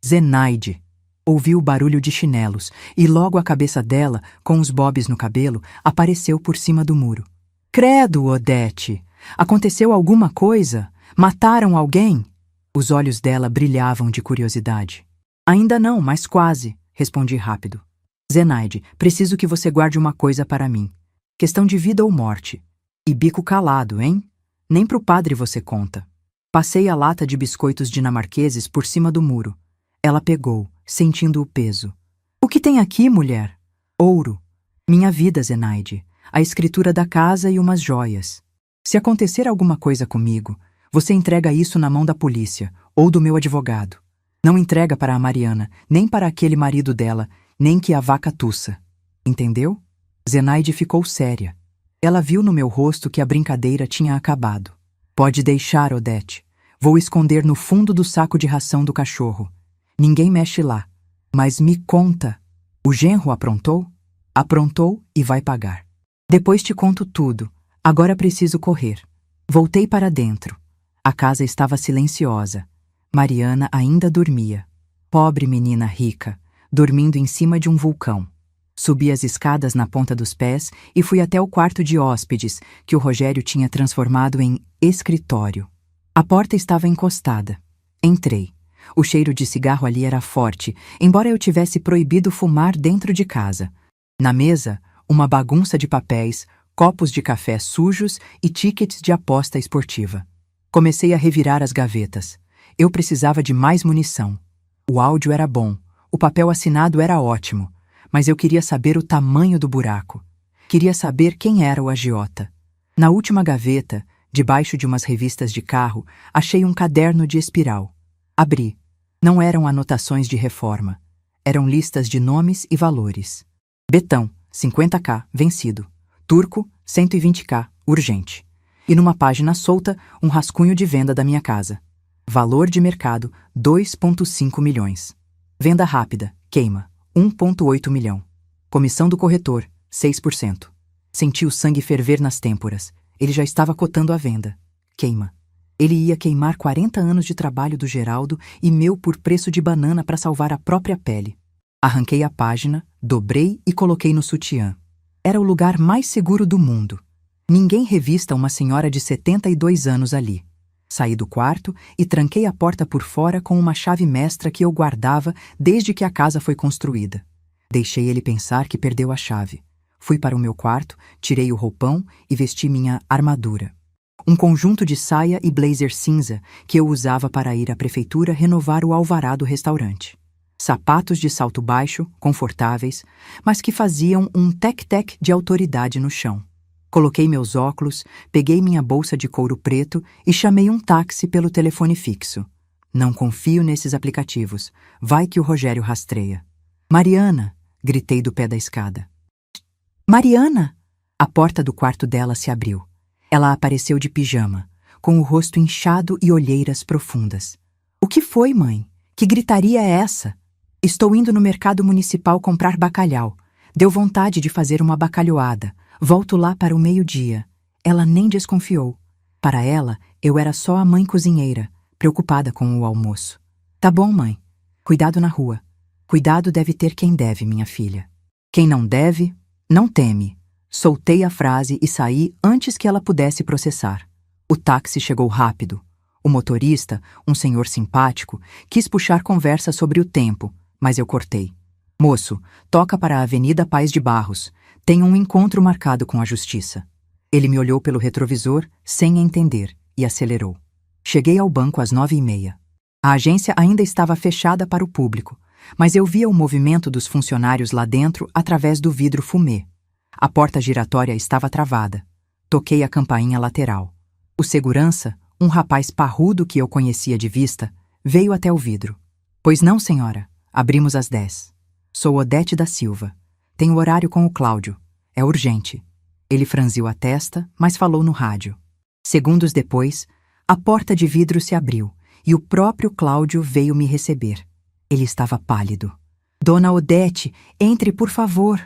Zenaide. Ouvi o barulho de chinelos, e logo a cabeça dela, com os bobs no cabelo, apareceu por cima do muro. Credo, Odete! Aconteceu alguma coisa? Mataram alguém? Os olhos dela brilhavam de curiosidade. Ainda não, mas quase, respondi rápido. Zenaide, preciso que você guarde uma coisa para mim. Questão de vida ou morte. E bico calado, hein? Nem pro padre você conta. Passei a lata de biscoitos dinamarqueses por cima do muro. Ela pegou, sentindo o peso. O que tem aqui, mulher? Ouro. Minha vida, Zenaide. A escritura da casa e umas joias. Se acontecer alguma coisa comigo, você entrega isso na mão da polícia ou do meu advogado. Não entrega para a Mariana, nem para aquele marido dela, nem que a vaca tussa. Entendeu? Zenaide ficou séria. Ela viu no meu rosto que a brincadeira tinha acabado. Pode deixar, Odete. Vou esconder no fundo do saco de ração do cachorro. Ninguém mexe lá. Mas me conta. O genro aprontou? Aprontou e vai pagar. Depois te conto tudo. Agora preciso correr. Voltei para dentro. A casa estava silenciosa. Mariana ainda dormia. Pobre menina rica, dormindo em cima de um vulcão. Subi as escadas na ponta dos pés e fui até o quarto de hóspedes, que o Rogério tinha transformado em escritório. A porta estava encostada. Entrei. O cheiro de cigarro ali era forte, embora eu tivesse proibido fumar dentro de casa. Na mesa, uma bagunça de papéis, copos de café sujos e tickets de aposta esportiva. Comecei a revirar as gavetas. Eu precisava de mais munição. O áudio era bom, o papel assinado era ótimo, mas eu queria saber o tamanho do buraco. Queria saber quem era o agiota. Na última gaveta, debaixo de umas revistas de carro, achei um caderno de espiral. Abri. Não eram anotações de reforma. Eram listas de nomes e valores. Betão, 50k, vencido. Turco, 120k, urgente. E numa página solta, um rascunho de venda da minha casa. Valor de mercado, 2,5 milhões. Venda rápida, queima, 1,8 milhão. Comissão do corretor, 6%. Senti o sangue ferver nas têmporas. Ele já estava cotando a venda. Queima. Ele ia queimar 40 anos de trabalho do Geraldo e meu por preço de banana para salvar a própria pele. Arranquei a página, dobrei e coloquei no sutiã. Era o lugar mais seguro do mundo. Ninguém revista uma senhora de 72 anos ali. Saí do quarto e tranquei a porta por fora com uma chave mestra que eu guardava desde que a casa foi construída. Deixei ele pensar que perdeu a chave. Fui para o meu quarto, tirei o roupão e vesti minha armadura. Um conjunto de saia e blazer cinza que eu usava para ir à prefeitura renovar o alvará do restaurante. Sapatos de salto baixo, confortáveis, mas que faziam um tec-tec de autoridade no chão. Coloquei meus óculos, peguei minha bolsa de couro preto e chamei um táxi pelo telefone fixo. Não confio nesses aplicativos. Vai que o Rogério rastreia. Mariana! Gritei do pé da escada. Mariana! A porta do quarto dela se abriu. Ela apareceu de pijama, com o rosto inchado e olheiras profundas. O que foi, mãe? Que gritaria é essa? Estou indo no mercado municipal comprar bacalhau. Deu vontade de fazer uma bacalhoada. Volto lá para o meio-dia. Ela nem desconfiou. Para ela, eu era só a mãe cozinheira, preocupada com o almoço. Tá bom, mãe. Cuidado na rua. Cuidado deve ter quem deve, minha filha. Quem não deve, não teme. Soltei a frase e saí antes que ela pudesse processar. O táxi chegou rápido. O motorista, um senhor simpático, quis puxar conversa sobre o tempo, mas eu cortei. Moço, toca para a Avenida Paz de Barros. Tenho um encontro marcado com a justiça. Ele me olhou pelo retrovisor, sem entender, e acelerou. Cheguei ao banco às 9h30. A agência ainda estava fechada para o público, mas eu via o movimento dos funcionários lá dentro através do vidro fumê. A porta giratória estava travada. Toquei a campainha lateral. O segurança, um rapaz parrudo que eu conhecia de vista, veio até o vidro. Pois não, senhora. Abrimos às 10. Sou Odete da Silva. Tenho horário com o Cláudio. É urgente. Ele franziu a testa, mas falou no rádio. Segundos depois, a porta de vidro se abriu e o próprio Cláudio veio me receber. Ele estava pálido. Dona Odete, entre, por favor.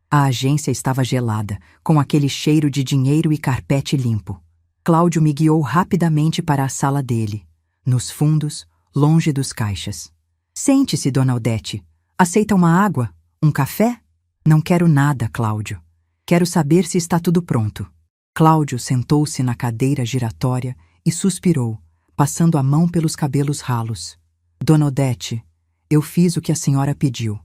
A agência estava gelada, com aquele cheiro de dinheiro e carpete limpo. Cláudio me guiou rapidamente para a sala dele, nos fundos, longe dos caixas. Sente-se, dona Odete. Aceita uma água? Um café? Não quero nada, Cláudio. Quero saber se está tudo pronto. Cláudio sentou-se na cadeira giratória e suspirou, passando a mão pelos cabelos ralos. Dona Odete, eu fiz o que a senhora pediu.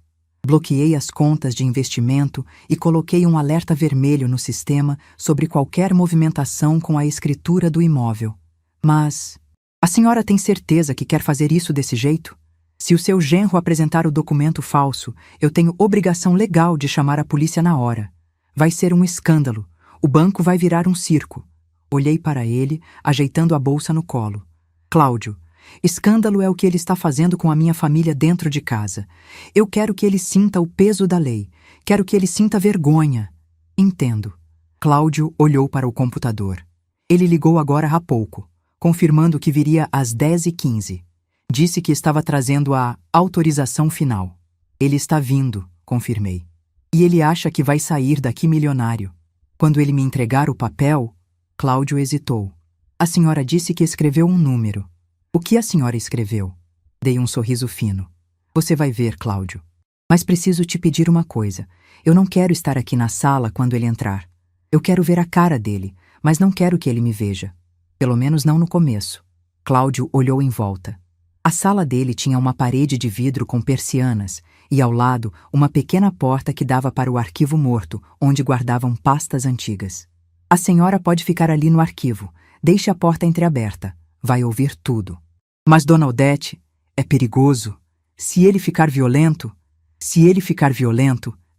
Bloqueei as contas de investimento e coloquei um alerta vermelho no sistema sobre qualquer movimentação com a escritura do imóvel. Mas a senhora tem certeza que quer fazer isso desse jeito? Se o seu genro apresentar o documento falso, eu tenho obrigação legal de chamar a polícia na hora. Vai ser um escândalo. O banco vai virar um circo. Olhei para ele, ajeitando a bolsa no colo. Cláudio, escândalo é o que ele está fazendo com a minha família dentro de casa. Eu quero que ele sinta o peso da lei. Quero que ele sinta vergonha. Entendo. Cláudio olhou para o computador. Ele ligou agora há pouco, confirmando que viria às 10h15. Disse que estava trazendo a autorização final. Ele está vindo, confirmei. E ele acha que vai sair daqui milionário. Quando ele me entregar o papel, Cláudio hesitou. A senhora disse que escreveu um número. O que a senhora escreveu? Dei um sorriso fino. Você vai ver, Cláudio. Mas preciso te pedir uma coisa. Eu não quero estar aqui na sala quando ele entrar. Eu quero ver a cara dele, mas não quero que ele me veja. Pelo menos não no começo. Cláudio olhou em volta. A sala dele tinha uma parede de vidro com persianas e, ao lado, uma pequena porta que dava para o arquivo morto, onde guardavam pastas antigas. A senhora pode ficar ali no arquivo. Deixe a porta entreaberta. Vai ouvir tudo. Mas, dona Odete, é perigoso. Se ele ficar violento,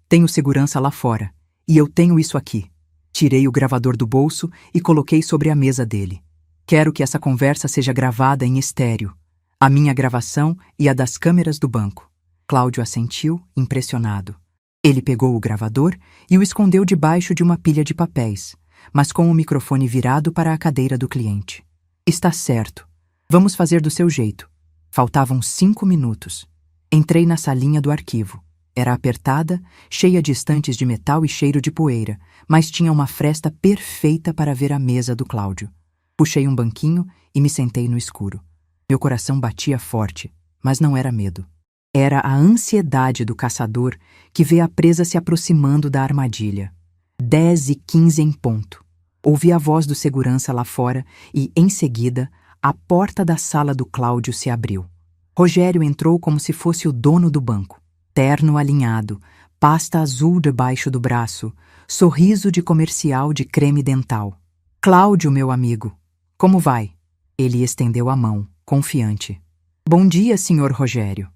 tenho segurança lá fora. E eu tenho isso aqui. Tirei o gravador do bolso e coloquei sobre a mesa dele. Quero que essa conversa seja gravada em estéreo. A minha gravação e a das câmeras do banco. Cláudio assentiu, impressionado. Ele pegou o gravador e o escondeu debaixo de uma pilha de papéis, mas com o microfone virado para a cadeira do cliente. Está certo. Vamos fazer do seu jeito. Faltavam 5 minutos. Entrei na salinha do arquivo. Era apertada, cheia de estantes de metal e cheiro de poeira, mas tinha uma fresta perfeita para ver a mesa do Cláudio. Puxei um banquinho e me sentei no escuro. Meu coração batia forte, mas não era medo. Era a ansiedade do caçador que vê a presa se aproximando da armadilha. 10h15 em ponto. Ouvi a voz do segurança lá fora e, em seguida, a porta da sala do Cláudio se abriu. Rogério entrou como se fosse o dono do banco. Terno alinhado, pasta azul debaixo do braço, sorriso de comercial de creme dental. Cláudio, meu amigo, como vai? Ele estendeu a mão, confiante. Bom dia, senhor Rogério.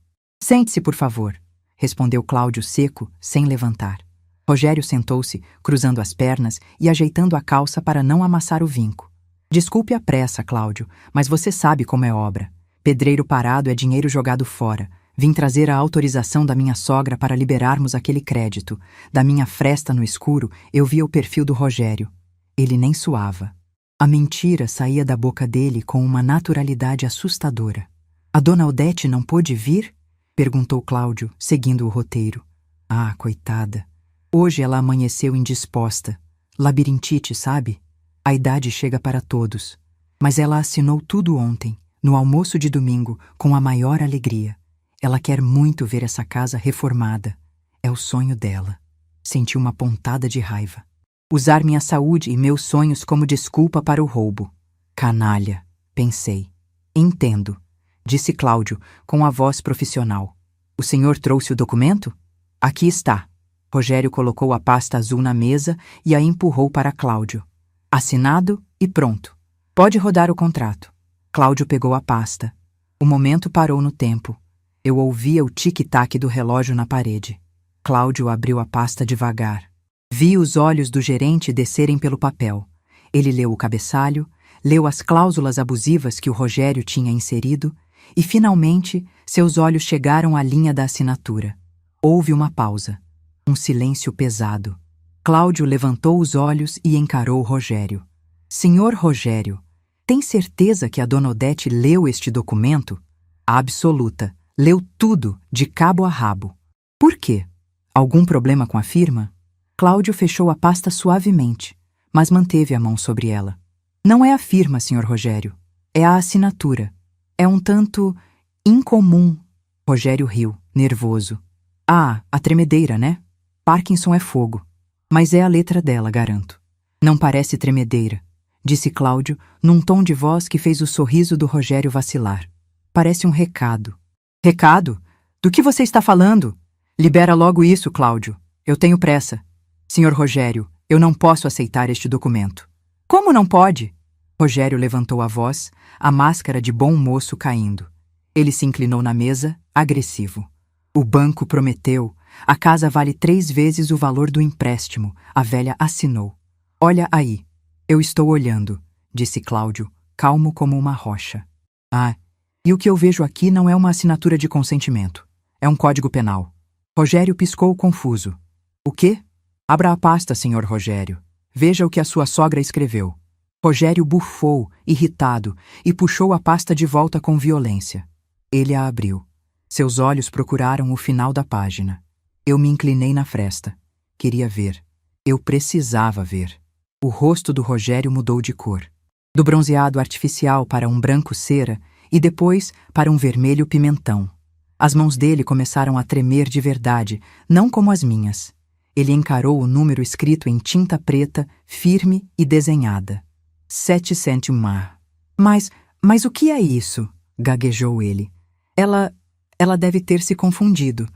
Sente-se, por favor, respondeu Cláudio seco, sem levantar. Rogério sentou-se, cruzando as pernas e ajeitando a calça para não amassar o vinco. Desculpe a pressa, Cláudio, mas você sabe como é obra. Pedreiro parado é dinheiro jogado fora. Vim trazer a autorização da minha sogra para liberarmos aquele crédito. Da minha fresta no escuro, eu via o perfil do Rogério. Ele nem suava. A mentira saía da boca dele com uma naturalidade assustadora. A dona Odete não pôde vir? Perguntou Cláudio, seguindo o roteiro. Ah, coitada. Hoje ela amanheceu indisposta. Labirintite, sabe? A idade chega para todos. Mas ela assinou tudo ontem, no almoço de domingo, com a maior alegria. Ela quer muito ver essa casa reformada. É o sonho dela. Senti uma pontada de raiva. Usar minha saúde e meus sonhos como desculpa para o roubo. Canalha, pensei. Entendo, disse Cláudio, com a voz profissional. O senhor trouxe o documento? Aqui está. Rogério colocou a pasta azul na mesa e a empurrou para Cláudio. Assinado e pronto. Pode rodar o contrato. Cláudio pegou a pasta. O momento parou no tempo. Eu ouvia o tic-tac do relógio na parede. Cláudio abriu a pasta devagar. Vi os olhos do gerente descerem pelo papel. Ele leu o cabeçalho, leu as cláusulas abusivas que o Rogério tinha inserido e, finalmente, seus olhos chegaram à linha da assinatura. Houve uma pausa. Um silêncio pesado. Cláudio levantou os olhos e encarou Rogério. Senhor Rogério, tem certeza que a dona Odete leu este documento? Absoluta. Leu tudo, de cabo a rabo. Por quê? Algum problema com a firma? Cláudio fechou a pasta suavemente, mas manteve a mão sobre ela. Não é a firma, Sr. Rogério. É a assinatura. É um tanto incomum. Rogério riu, nervoso. Ah, a tremedeira, né? Parkinson é fogo. Mas é a letra dela, garanto. Não parece tremedeira, disse Cláudio, num tom de voz que fez o sorriso do Rogério vacilar. Parece um recado. Recado? Do que você está falando? Libera logo isso, Cláudio. Eu tenho pressa. Senhor Rogério, eu não posso aceitar este documento. Como não pode? Rogério levantou a voz, a máscara de bom moço caindo. Ele se inclinou na mesa, agressivo. O banco prometeu. A casa vale 3 vezes o valor do empréstimo. A velha assinou. Olha aí. Eu estou olhando, disse Cláudio, calmo como uma rocha. Ah, e o que eu vejo aqui não é uma assinatura de consentimento. É um código penal. Rogério piscou confuso. O quê? Abra a pasta, senhor Rogério. Veja o que a sua sogra escreveu. Rogério bufou, irritado, e puxou a pasta de volta com violência. Ele a abriu. Seus olhos procuraram o final da página. Eu me inclinei na fresta. Queria ver. Eu precisava ver. O rosto do Rogério mudou de cor. Do bronzeado artificial para um branco cera e depois para um vermelho pimentão. As mãos dele começaram a tremer de verdade, não como as minhas. Ele encarou o número escrito em tinta preta, firme e desenhada. 700 mar. Mas o que é isso? Gaguejou ele. Ela deve ter se confundido.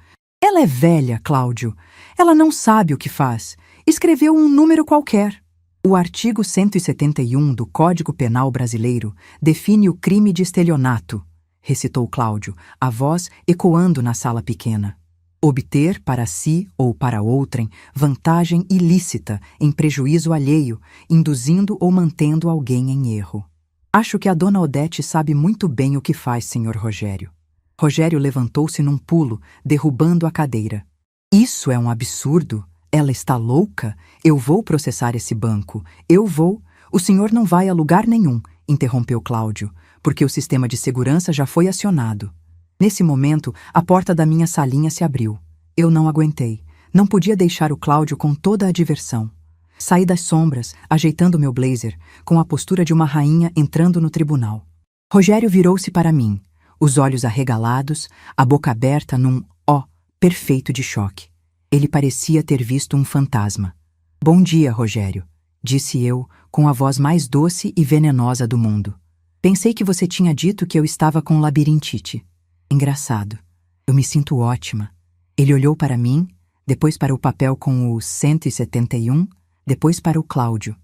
Ela é velha, Cláudio. Ela não sabe o que faz. Escreveu um número qualquer. O artigo 171 do Código Penal Brasileiro define o crime de estelionato, recitou Cláudio, a voz ecoando na sala pequena. Obter para si ou para outrem vantagem ilícita em prejuízo alheio, induzindo ou mantendo alguém em erro. Acho que a dona Odete sabe muito bem o que faz, senhor Rogério. Rogério levantou-se num pulo, derrubando a cadeira. Isso é um absurdo. Ela está louca? Eu vou processar esse banco. Eu vou. O senhor não vai a lugar nenhum, interrompeu Cláudio, porque o sistema de segurança já foi acionado. Nesse momento, a porta da minha salinha se abriu. Eu não aguentei. Não podia deixar o Cláudio com toda a diversão. Saí das sombras, ajeitando meu blazer, com a postura de uma rainha entrando no tribunal. Rogério virou-se para mim, os olhos arregalados, a boca aberta num ó perfeito de choque. Ele parecia ter visto um fantasma. Bom dia, Rogério, disse eu, com a voz mais doce e venenosa do mundo. Pensei que você tinha dito que eu estava com labirintite. Engraçado. Eu me sinto ótima. Ele olhou para mim, depois para o papel com o 171, depois para o Cláudio.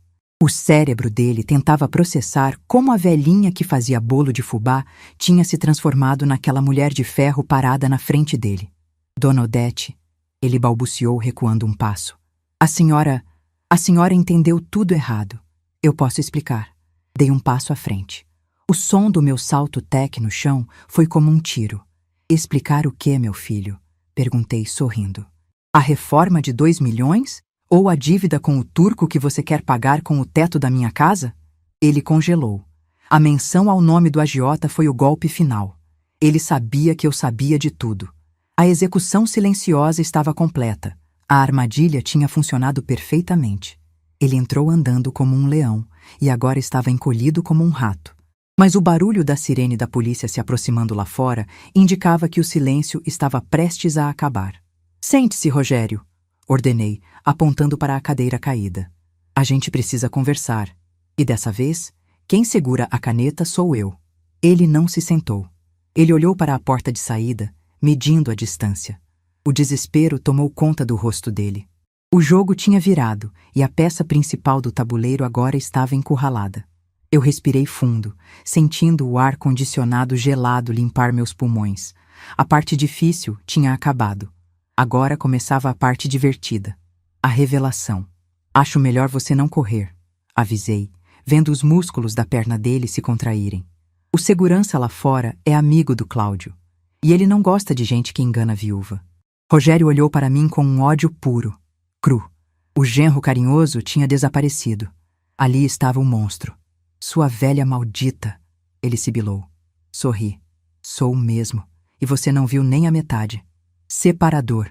O cérebro dele tentava processar como a velhinha que fazia bolo de fubá tinha se transformado naquela mulher de ferro parada na frente dele. Dona Odete, ele balbuciou recuando um passo. A senhora entendeu tudo errado. Eu posso explicar. Dei um passo à frente. O som do meu salto tec no chão foi como um tiro. Explicar o quê, meu filho? Perguntei sorrindo. A reforma de 2 milhões? Ou a dívida com o turco que você quer pagar com o teto da minha casa? Ele congelou. A menção ao nome do agiota foi o golpe final. Ele sabia que eu sabia de tudo. A execução silenciosa estava completa. A armadilha tinha funcionado perfeitamente. Ele entrou andando como um leão e agora estava encolhido como um rato. Mas o barulho da sirene da polícia se aproximando lá fora indicava que o silêncio estava prestes a acabar. Sente-se, Rogério, ordenei, apontando para a cadeira caída. A gente precisa conversar. E dessa vez, quem segura a caneta sou eu. Ele não se sentou. Ele olhou para a porta de saída, medindo a distância. O desespero tomou conta do rosto dele. O jogo tinha virado e a peça principal do tabuleiro agora estava encurralada. Eu respirei fundo, sentindo o ar condicionado gelado limpar meus pulmões. A parte difícil tinha acabado. Agora começava a parte divertida. A revelação. Acho melhor você não correr, avisei, vendo os músculos da perna dele se contraírem. O segurança lá fora é amigo do Cláudio. E ele não gosta de gente que engana a viúva. Rogério olhou para mim com um ódio puro, cru. O genro carinhoso tinha desaparecido. Ali estava o monstro. Sua velha maldita, ele sibilou. Sorri. Sou o mesmo. E você não viu nem a metade. Separador.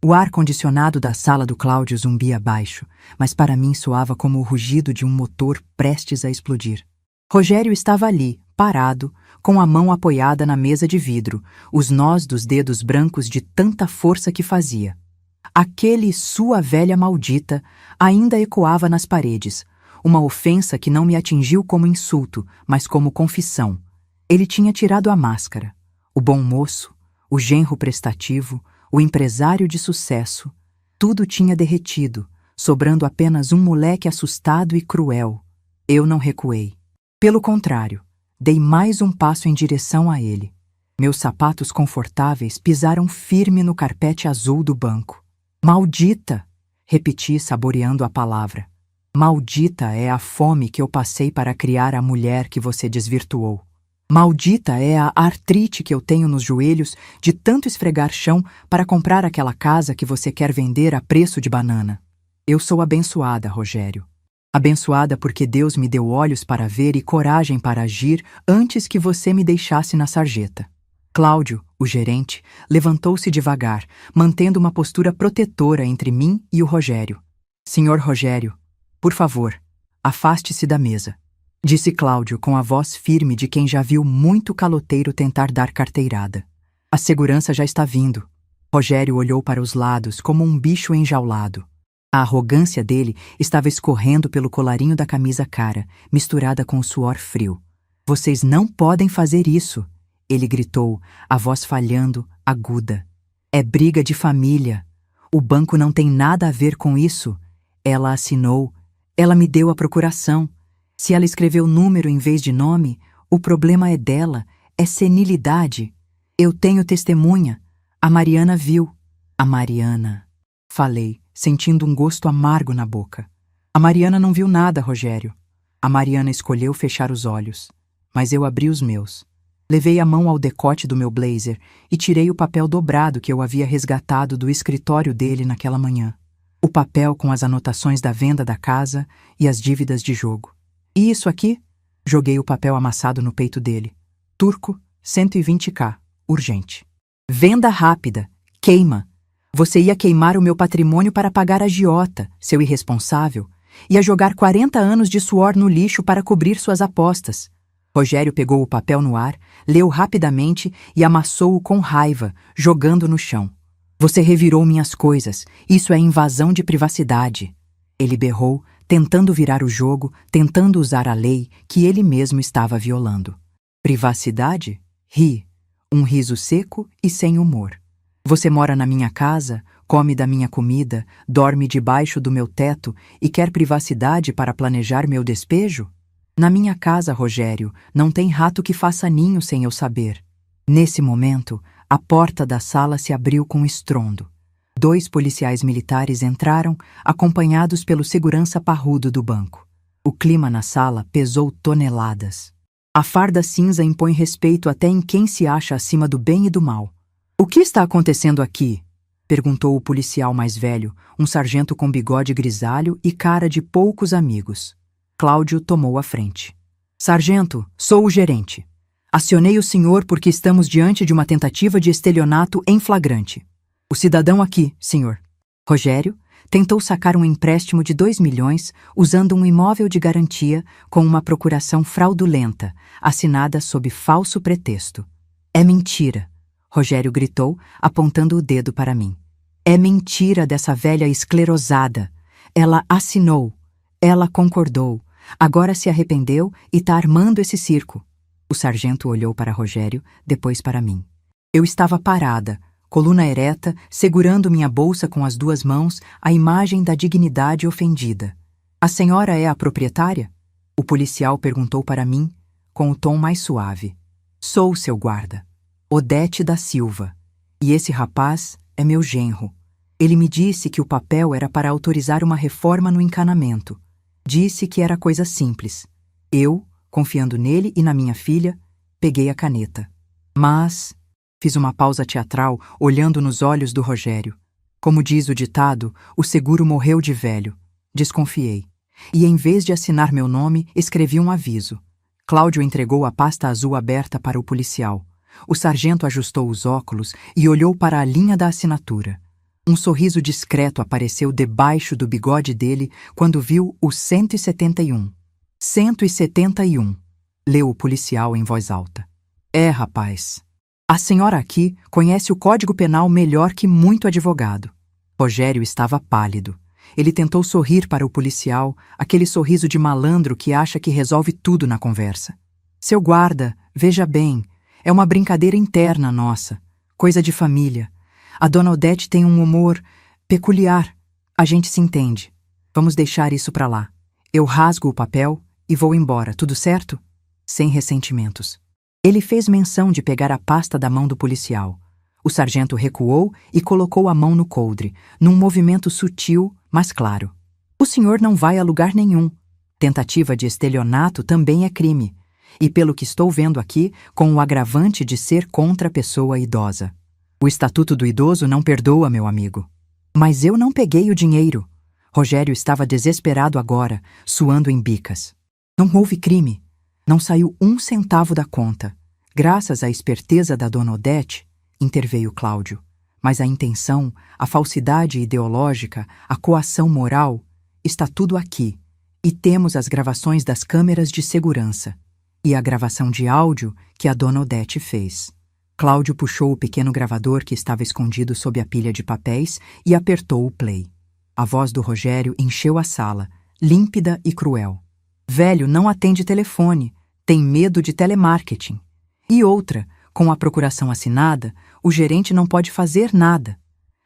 O ar-condicionado da sala do Cláudio zumbia abaixo, mas para mim soava como o rugido de um motor prestes a explodir. Rogério estava ali, parado, com a mão apoiada na mesa de vidro, os nós dos dedos brancos de tanta força que fazia. Aquele sua velha maldita ainda ecoava nas paredes, uma ofensa que não me atingiu como insulto, mas como confissão. Ele tinha tirado a máscara. O bom moço, o genro prestativo, o empresário de sucesso, tudo tinha derretido, sobrando apenas um moleque assustado e cruel. Eu não recuei. Pelo contrário, dei mais um passo em direção a ele. Meus sapatos confortáveis pisaram firme no carpete azul do banco. Maldita! Repeti, saboreando a palavra. Maldita é a fome que eu passei para criar a mulher que você desvirtuou. Maldita é a artrite que eu tenho nos joelhos de tanto esfregar chão para comprar aquela casa que você quer vender a preço de banana. Eu sou abençoada, Rogério. Abençoada porque Deus me deu olhos para ver e coragem para agir antes que você me deixasse na sarjeta. Cláudio, o gerente, levantou-se devagar, mantendo uma postura protetora entre mim e o Rogério. Senhor Rogério, por favor, afaste-se da mesa, disse Cláudio com a voz firme de quem já viu muito caloteiro tentar dar carteirada. A segurança já está vindo. Rogério olhou para os lados como um bicho enjaulado. A arrogância dele estava escorrendo pelo colarinho da camisa cara, misturada com o suor frio. Vocês não podem fazer isso, ele gritou, a voz falhando, aguda. É briga de família. O banco não tem nada a ver com isso. Ela assinou. Ela me deu a procuração. Se ela escreveu número em vez de nome, o problema é dela, é senilidade. Eu tenho testemunha. A Mariana viu. A Mariana. Falei, sentindo um gosto amargo na boca. A Mariana não viu nada, Rogério. A Mariana escolheu fechar os olhos, mas eu abri os meus. Levei a mão ao decote do meu blazer e tirei o papel dobrado que eu havia resgatado do escritório dele naquela manhã. O papel com as anotações da venda da casa e as dívidas de jogo. E isso aqui? Joguei o papel amassado no peito dele. Turco, 120k, urgente. Venda rápida, queima. Você ia queimar o meu patrimônio para pagar a agiota, seu irresponsável. Ia jogar 40 anos de suor no lixo para cobrir suas apostas. Rogério pegou o papel no ar, leu rapidamente e amassou-o com raiva, jogando no chão. Você revirou minhas coisas. Isso é invasão de privacidade. Ele berrou, tentando virar o jogo, tentando usar a lei que ele mesmo estava violando. Privacidade? Ri. Um riso seco e sem humor. Você mora na minha casa, come da minha comida, dorme debaixo do meu teto e quer privacidade para planejar meu despejo? Na minha casa, Rogério, não tem rato que faça ninho sem eu saber. Nesse momento, a porta da sala se abriu com estrondo. 2 policiais militares entraram, acompanhados pelo segurança parrudo do banco. O clima na sala pesou toneladas. A farda cinza impõe respeito até em quem se acha acima do bem e do mal. O que está acontecendo aqui? Perguntou o policial mais velho, um sargento com bigode grisalho e cara de poucos amigos. Cláudio tomou a frente. Sargento, sou o gerente. Acionei o senhor porque estamos diante de uma tentativa de estelionato em flagrante. O cidadão aqui, senhor. Rogério tentou sacar um empréstimo de 2 milhões usando um imóvel de garantia com uma procuração fraudulenta, assinada sob falso pretexto. É mentira, Rogério gritou, apontando o dedo para mim. É mentira dessa velha esclerosada. Ela assinou. Ela concordou. Agora se arrependeu e está armando esse circo. O sargento olhou para Rogério, depois para mim. Eu estava parada, coluna ereta, segurando minha bolsa com as 2 mãos, a imagem da dignidade ofendida. A senhora é a proprietária? O policial perguntou para mim, com o tom mais suave. Sou seu guarda, Odete da Silva. E esse rapaz é meu genro. Ele me disse que o papel era para autorizar uma reforma no encanamento. Disse que era coisa simples. Eu, confiando nele e na minha filha, peguei a caneta. Mas... Fiz uma pausa teatral, olhando nos olhos do Rogério. Como diz o ditado, o seguro morreu de velho. Desconfiei. E em vez de assinar meu nome, escrevi um aviso. Cláudio entregou a pasta azul aberta para o policial. O sargento ajustou os óculos e olhou para a linha da assinatura. Um sorriso discreto apareceu debaixo do bigode dele quando viu o 171. 171, leu o policial em voz alta. É, rapaz. A senhora aqui conhece o Código Penal melhor que muito advogado. Rogério estava pálido. Ele tentou sorrir para o policial, aquele sorriso de malandro que acha que resolve tudo na conversa. Seu guarda, veja bem, é uma brincadeira interna nossa, coisa de família. A dona Odete tem um humor peculiar. A gente se entende. Vamos deixar isso pra lá. Eu rasgo o papel e vou embora, tudo certo? Sem ressentimentos. Ele fez menção de pegar a pasta da mão do policial. O sargento recuou e colocou a mão no coldre, num movimento sutil, mas claro. O senhor não vai a lugar nenhum. Tentativa de estelionato também é crime. E pelo que estou vendo aqui, com o agravante de ser contra a pessoa idosa. O Estatuto do Idoso não perdoa, meu amigo. Mas eu não peguei o dinheiro. Rogério estava desesperado agora, suando em bicas. Não houve crime. Não saiu 1 centavo da conta. Graças à esperteza da dona Odete, interveio Cláudio. Mas a intenção, a falsidade ideológica, a coação moral, está tudo aqui. E temos as gravações das câmeras de segurança. E a gravação de áudio que a dona Odete fez. Cláudio puxou o pequeno gravador que estava escondido sob a pilha de papéis e apertou o play. A voz do Rogério encheu a sala, límpida e cruel. Velho, não atende telefone, tem medo de telemarketing. E outra, com a procuração assinada, o gerente não pode fazer nada.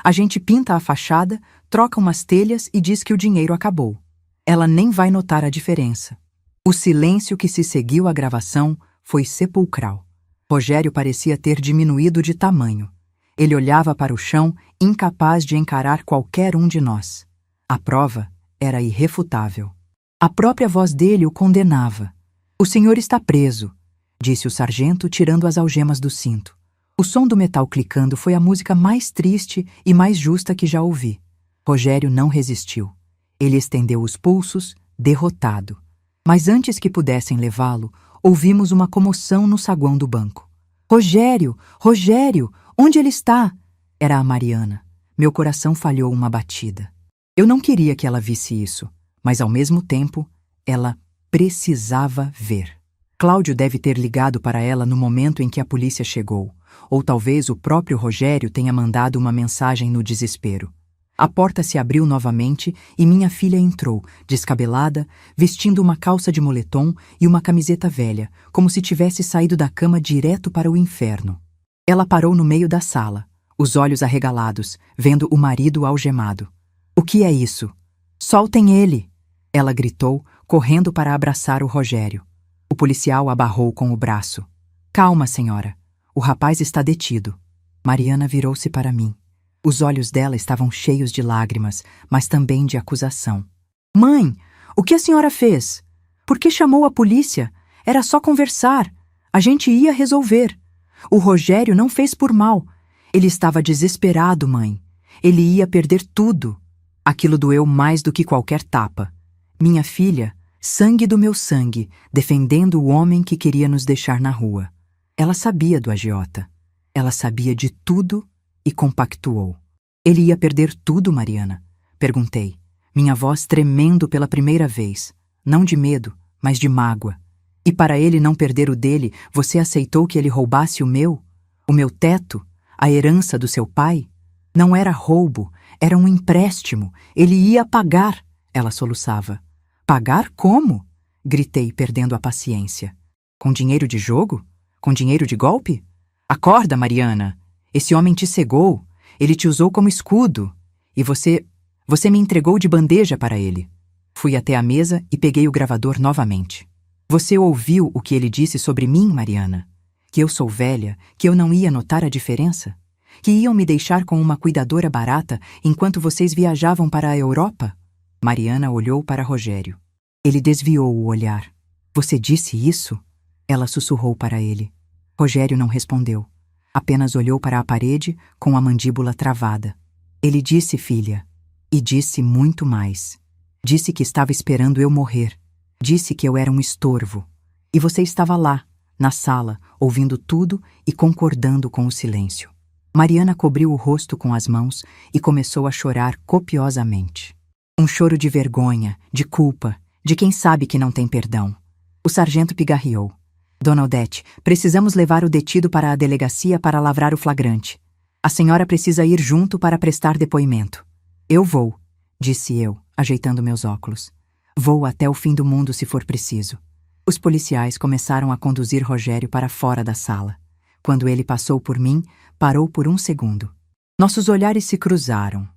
A gente pinta a fachada, troca umas telhas e diz que o dinheiro acabou. Ela nem vai notar a diferença. O silêncio que se seguiu à gravação foi sepulcral. Rogério parecia ter diminuído de tamanho. Ele olhava para o chão, incapaz de encarar qualquer um de nós. A prova era irrefutável. A própria voz dele o condenava. O senhor está preso, disse o sargento, tirando as algemas do cinto. O som do metal clicando foi a música mais triste e mais justa que já ouvi. Rogério não resistiu. Ele estendeu os pulsos, derrotado. Mas antes que pudessem levá-lo, ouvimos uma comoção no saguão do banco. Rogério! Rogério! Onde ele está? Era a Mariana. Meu coração falhou uma batida. Eu não queria que ela visse isso, mas ao mesmo tempo, ela precisava ver. Cláudio deve ter ligado para ela no momento em que a polícia chegou, ou talvez o próprio Rogério tenha mandado uma mensagem no desespero. A porta se abriu novamente e minha filha entrou, descabelada, vestindo uma calça de moletom e uma camiseta velha, como se tivesse saído da cama direto para o inferno. Ela parou no meio da sala, os olhos arregalados, vendo o marido algemado. — O que é isso? Soltem ele! Ela gritou, correndo para abraçar o Rogério. O policial a barrou com o braço. — Calma, senhora. O rapaz está detido. Mariana virou-se para mim. Os olhos dela estavam cheios de lágrimas, mas também de acusação. — Mãe, o que a senhora fez? Por que chamou a polícia? Era só conversar. A gente ia resolver. O Rogério não fez por mal. Ele estava desesperado, mãe. Ele ia perder tudo. Aquilo doeu mais do que qualquer tapa. Minha filha, sangue do meu sangue, defendendo o homem que queria nos deixar na rua. Ela sabia do agiota. Ela sabia de tudo e compactuou. Ele ia perder tudo, Mariana? Perguntei, minha voz tremendo pela primeira vez. Não de medo, mas de mágoa. E para ele não perder o dele, você aceitou que ele roubasse o meu teto, a herança do seu pai? Não era roubo, era um empréstimo. Ele ia pagar, ela soluçava. Pagar como? Gritei, perdendo a paciência. Com dinheiro de jogo? Com dinheiro de golpe? Acorda, Mariana. Esse homem te cegou. Ele te usou como escudo. E você me entregou de bandeja para ele. Fui até a mesa e peguei o gravador novamente. Você ouviu o que ele disse sobre mim, Mariana? Que eu sou velha, que eu não ia notar a diferença? Que iam me deixar com uma cuidadora barata enquanto vocês viajavam para a Europa? Mariana olhou para Rogério. Ele desviou o olhar. Você disse isso? Ela sussurrou para ele. Rogério não respondeu. Apenas olhou para a parede com a mandíbula travada. Ele disse, filha, e disse muito mais. Disse que estava esperando eu morrer. Disse que eu era um estorvo. E você estava lá, na sala, ouvindo tudo e concordando com o silêncio. Mariana cobriu o rosto com as mãos e começou a chorar copiosamente. Um choro de vergonha, de culpa, de quem sabe que não tem perdão. O sargento pigarreou. Dona Odete, precisamos levar o detido para a delegacia para lavrar o flagrante. A senhora precisa ir junto para prestar depoimento. Eu vou, disse eu, ajeitando meus óculos. Vou até o fim do mundo se for preciso. Os policiais começaram a conduzir Rogério para fora da sala. Quando ele passou por mim, parou por um segundo. Nossos olhares se cruzaram.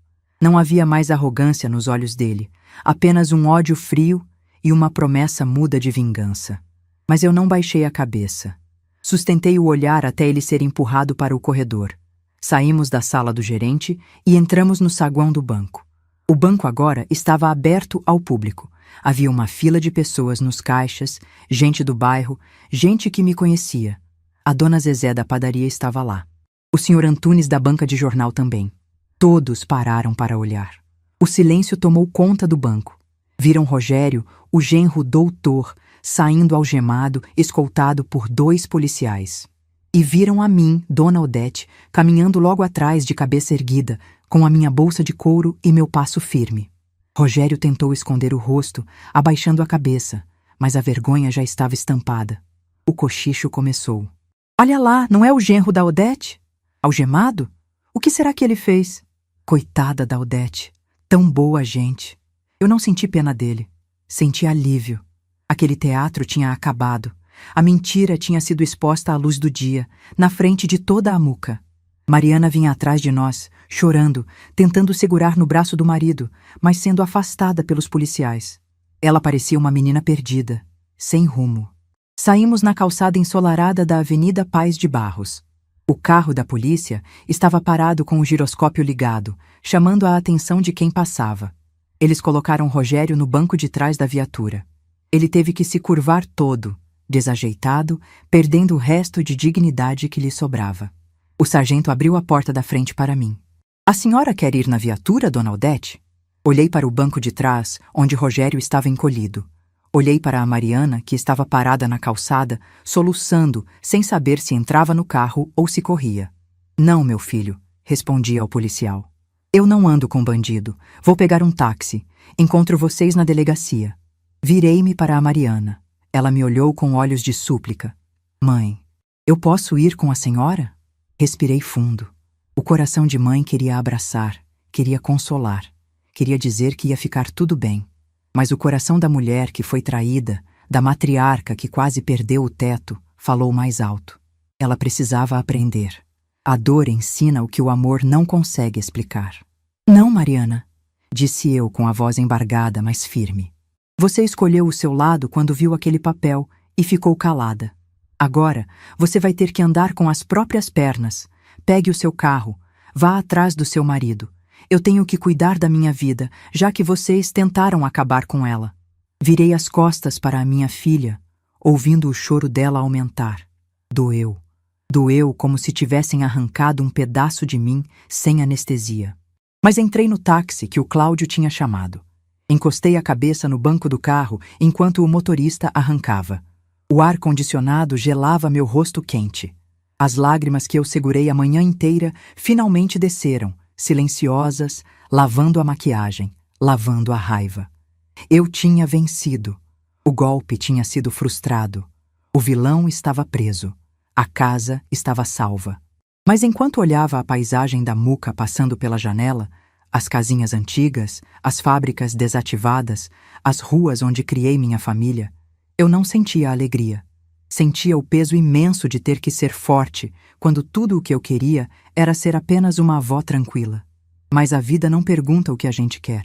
Não havia mais arrogância nos olhos dele, apenas um ódio frio e uma promessa muda de vingança. Mas eu não baixei a cabeça. Sustentei o olhar até ele ser empurrado para o corredor. Saímos da sala do gerente e entramos no saguão do banco. O banco agora estava aberto ao público. Havia uma fila de pessoas nos caixas, gente do bairro, gente que me conhecia. A dona Zezé da padaria estava lá. O senhor Antunes da banca de jornal também. Todos pararam para olhar. O silêncio tomou conta do banco. Viram Rogério, o genro doutor, saindo algemado, escoltado por 2 policiais. E viram a mim, Dona Odete, caminhando logo atrás de cabeça erguida, com a minha bolsa de couro e meu passo firme. Rogério tentou esconder o rosto, abaixando a cabeça, mas a vergonha já estava estampada. O cochicho começou. Olha lá, não é o genro da Odete? Algemado? O que será que ele fez? Coitada da Odete, tão boa gente. Eu não senti pena dele, senti alívio. Aquele teatro tinha acabado. A mentira tinha sido exposta à luz do dia, na frente de toda a muca. Mariana vinha atrás de nós, chorando, tentando segurar no braço do marido, mas sendo afastada pelos policiais. Ela parecia uma menina perdida, sem rumo. Saímos na calçada ensolarada da Avenida Paz de Barros. O carro da polícia estava parado com o giroscópio ligado, chamando a atenção de quem passava. Eles colocaram Rogério no banco de trás da viatura. Ele teve que se curvar todo, desajeitado, perdendo o resto de dignidade que lhe sobrava. O sargento abriu a porta da frente para mim. A senhora quer ir na viatura, Dona Odete? Olhei para o banco de trás, onde Rogério estava encolhido. Olhei para a Mariana, que estava parada na calçada, soluçando, sem saber se entrava no carro ou se corria. Não, meu filho, respondi ao policial. Eu não ando com bandido. Vou pegar um táxi. Encontro vocês na delegacia. Virei-me para a Mariana. Ela me olhou com olhos de súplica. Mãe, eu posso ir com a senhora? Respirei fundo. O coração de mãe queria abraçar, queria consolar, queria dizer que ia ficar tudo bem. Mas o coração da mulher que foi traída, da matriarca que quase perdeu o teto, falou mais alto. Ela precisava aprender. A dor ensina o que o amor não consegue explicar. Não, Mariana, disse eu com a voz embargada, mas firme. Você escolheu o seu lado quando viu aquele papel e ficou calada. Agora, você vai ter que andar com as próprias pernas. Pegue o seu carro, vá atrás do seu marido. Eu tenho que cuidar da minha vida, já que vocês tentaram acabar com ela. Virei as costas para a minha filha, ouvindo o choro dela aumentar. Doeu. Doeu como se tivessem arrancado um pedaço de mim sem anestesia. Mas entrei no táxi que o Cláudio tinha chamado. Encostei a cabeça no banco do carro enquanto o motorista arrancava. O ar-condicionado gelava meu rosto quente. As lágrimas que eu segurei a manhã inteira finalmente desceram, silenciosas, lavando a maquiagem, lavando a raiva. Eu tinha vencido. O golpe tinha sido frustrado. O vilão estava preso. A casa estava salva. Mas enquanto olhava a paisagem da muca passando pela janela, as casinhas antigas, as fábricas desativadas, as ruas onde criei minha família, eu não sentia alegria. Sentia o peso imenso de ter que ser forte, quando tudo o que eu queria era ser apenas uma avó tranquila. Mas a vida não pergunta o que a gente quer.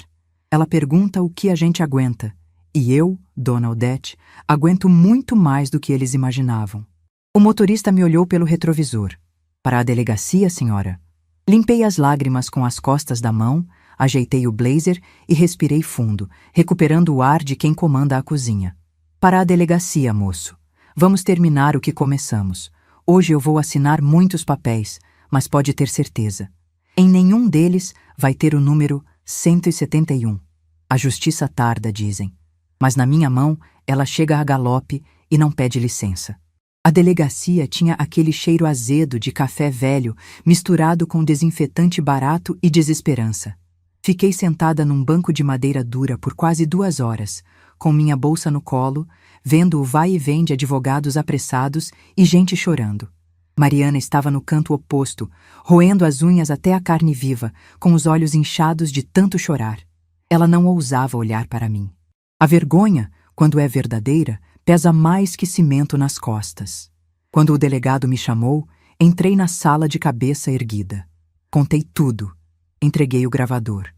Ela pergunta o que a gente aguenta. E eu, Dona Odete, aguento muito mais do que eles imaginavam. O motorista me olhou pelo retrovisor. Para a delegacia, senhora? Limpei as lágrimas com as costas da mão, ajeitei o blazer e respirei fundo, recuperando o ar de quem comanda a cozinha. Para a delegacia, moço. Vamos terminar o que começamos. Hoje eu vou assinar muitos papéis, mas pode ter certeza. Em nenhum deles vai ter o número 171. A justiça tarda, dizem. Mas na minha mão, ela chega a galope e não pede licença. A delegacia tinha aquele cheiro azedo de café velho, misturado com desinfetante barato e desesperança. Fiquei sentada num banco de madeira dura por quase 2 horas, com minha bolsa no colo, vendo o vai e vem de advogados apressados e gente chorando. Mariana estava no canto oposto, roendo as unhas até a carne viva, com os olhos inchados de tanto chorar. Ela não ousava olhar para mim. A vergonha, quando é verdadeira, pesa mais que cimento nas costas. Quando o delegado me chamou, entrei na sala de cabeça erguida. Contei tudo. Entreguei o gravador.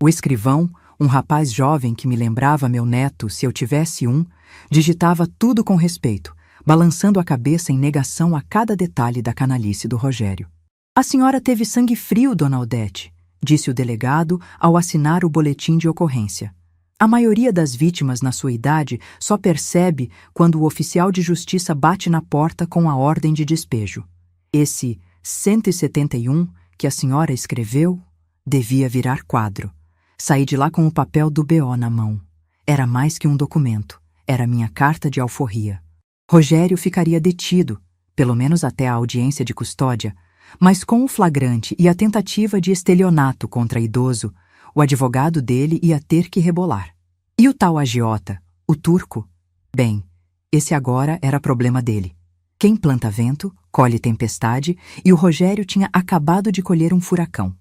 O escrivão, um rapaz jovem que me lembrava meu neto se eu tivesse um, digitava tudo com respeito, balançando a cabeça em negação a cada detalhe da canalice do Rogério. A senhora teve sangue frio, dona Odete, disse o delegado ao assinar o boletim de ocorrência. A maioria das vítimas na sua idade só percebe quando o oficial de justiça bate na porta com a ordem de despejo. Esse 171 que a senhora escreveu devia virar quadro. Saí de lá com o papel do BO na mão. Era mais que um documento, era minha carta de alforria. Rogério ficaria detido, pelo menos até a audiência de custódia, mas com o flagrante e a tentativa de estelionato contra idoso, o advogado dele ia ter que rebolar. E o tal agiota, o turco? Bem, esse agora era problema dele. Quem planta vento, colhe tempestade, e o Rogério tinha acabado de colher um furacão.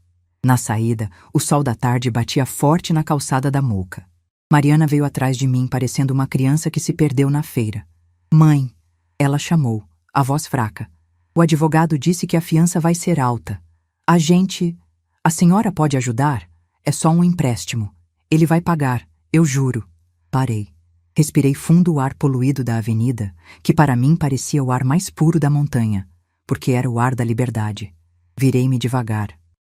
Na saída, o sol da tarde batia forte na calçada da Mouca. Mariana veio atrás de mim, parecendo uma criança que se perdeu na feira. Mãe, ela chamou, a voz fraca. O advogado disse que a fiança vai ser alta. A senhora pode ajudar? É só um empréstimo. Ele vai pagar, eu juro. Parei. Respirei fundo o ar poluído da avenida, que para mim parecia o ar mais puro da montanha, porque era o ar da liberdade. Virei-me devagar.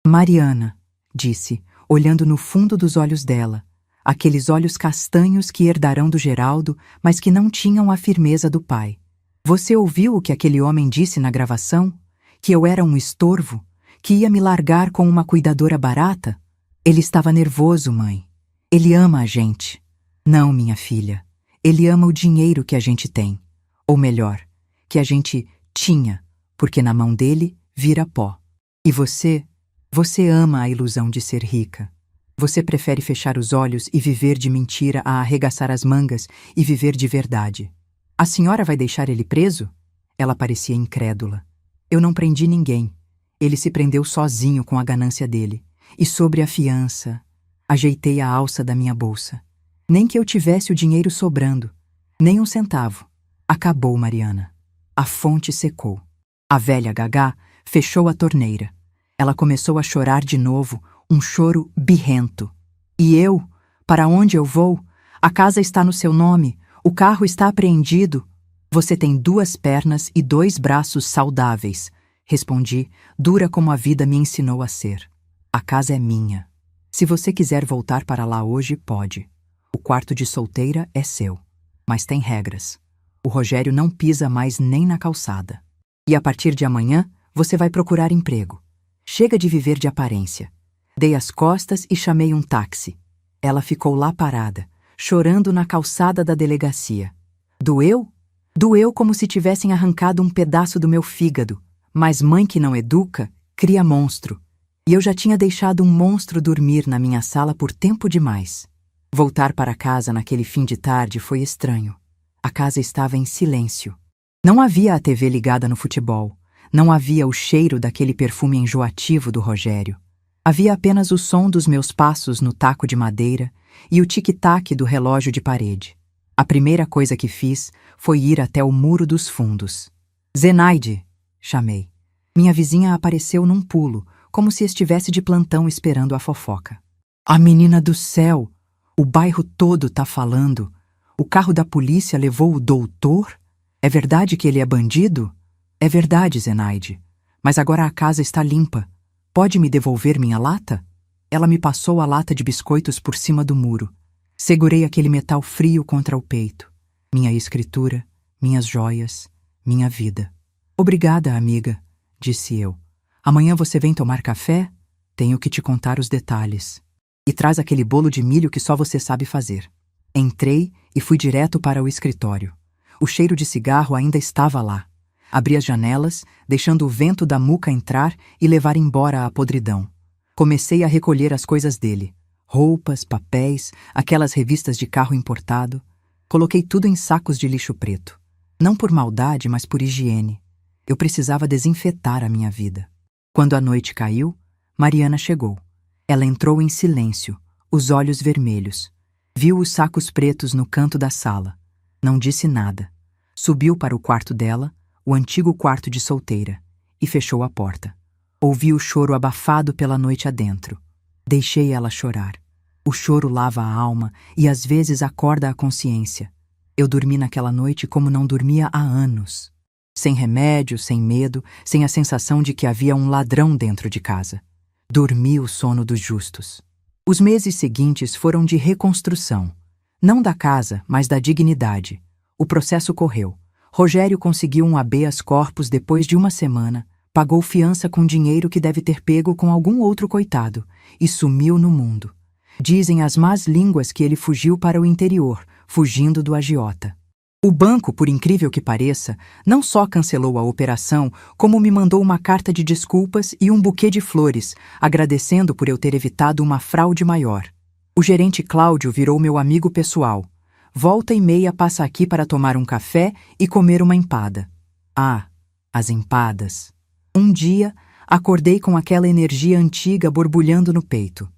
Mariana, disse, olhando no fundo dos olhos dela, aqueles olhos castanhos que herdarão do Geraldo, mas que não tinham a firmeza do pai. Você ouviu o que aquele homem disse na gravação? Que eu era um estorvo? Que ia me largar com uma cuidadora barata? Ele estava nervoso, mãe. Ele ama a gente. Não, minha filha. Ele ama o dinheiro que a gente tem. Ou melhor, que a gente tinha, porque na mão dele vira pó. E você ama a ilusão de ser rica. Você prefere fechar os olhos e viver de mentira a arregaçar as mangas e viver de verdade. A senhora vai deixar ele preso? Ela parecia incrédula. Eu não prendi ninguém. Ele se prendeu sozinho com a ganância dele. E sobre a fiança, ajeitei a alça da minha bolsa. Nem que eu tivesse o dinheiro sobrando. Nem um centavo. Acabou, Mariana. A fonte secou. A velha Gagá fechou a torneira. Ela começou a chorar de novo, um choro birrento. E eu? Para onde eu vou? A casa está no seu nome, o carro está apreendido. Você tem 2 pernas e 2 braços saudáveis, respondi, dura como a vida me ensinou a ser. A casa é minha. Se você quiser voltar para lá hoje, pode. O quarto de solteira é seu. Mas tem regras. O Rogério não pisa mais nem na calçada. E a partir de amanhã, você vai procurar emprego. Chega de viver de aparência. Dei as costas e chamei um táxi. Ela ficou lá parada, chorando na calçada da delegacia. Doeu? Doeu como se tivessem arrancado um pedaço do meu fígado. Mas mãe que não educa, cria monstro. E eu já tinha deixado um monstro dormir na minha sala por tempo demais. Voltar para casa naquele fim de tarde foi estranho. A casa estava em silêncio. Não havia a TV ligada no futebol. Não havia o cheiro daquele perfume enjoativo do Rogério. Havia apenas o som dos meus passos no taco de madeira e o tic-tac do relógio de parede. A primeira coisa que fiz foi ir até o muro dos fundos. Zenaide! Chamei. Minha vizinha apareceu num pulo, como se estivesse de plantão esperando a fofoca. A menina do céu! O bairro todo tá falando. O carro da polícia levou o doutor? É verdade que ele é bandido? É verdade, Zenaide. Mas agora a casa está limpa. Pode me devolver minha lata? Ela me passou a lata de biscoitos por cima do muro. Segurei aquele metal frio contra o peito. Minha escritura, minhas joias, minha vida. Obrigada, amiga, disse eu. Amanhã você vem tomar café? Tenho que te contar os detalhes. E traz aquele bolo de milho que só você sabe fazer. Entrei e fui direto para o escritório. O cheiro de cigarro ainda estava lá. Abri as janelas, deixando o vento da muca entrar e levar embora a podridão. Comecei a recolher as coisas dele. Roupas, papéis, aquelas revistas de carro importado. Coloquei tudo em sacos de lixo preto. Não por maldade, mas por higiene. Eu precisava desinfetar a minha vida. Quando a noite caiu, Mariana chegou. Ela entrou em silêncio, os olhos vermelhos. Viu os sacos pretos no canto da sala. Não disse nada. Subiu para o quarto dela, o antigo quarto de solteira, e fechou a porta. Ouvi o choro abafado pela noite adentro. Deixei ela chorar. O choro lava a alma e às vezes acorda a consciência. Eu dormi naquela noite como não dormia há anos. Sem remédio, sem medo, sem a sensação de que havia um ladrão dentro de casa. Dormi o sono dos justos. Os meses seguintes foram de reconstrução. Não da casa, mas da dignidade. O processo correu. Rogério conseguiu um habeas corpus depois de uma semana, pagou fiança com dinheiro que deve ter pego com algum outro coitado e sumiu no mundo. Dizem as más línguas que ele fugiu para o interior, fugindo do agiota. O banco, por incrível que pareça, não só cancelou a operação, como me mandou uma carta de desculpas e um buquê de flores, agradecendo por eu ter evitado uma fraude maior. O gerente Cláudio virou meu amigo pessoal. Volta e meia passa aqui para tomar um café e comer uma empada. Ah, as empadas. Um dia, acordei com aquela energia antiga borbulhando no peito.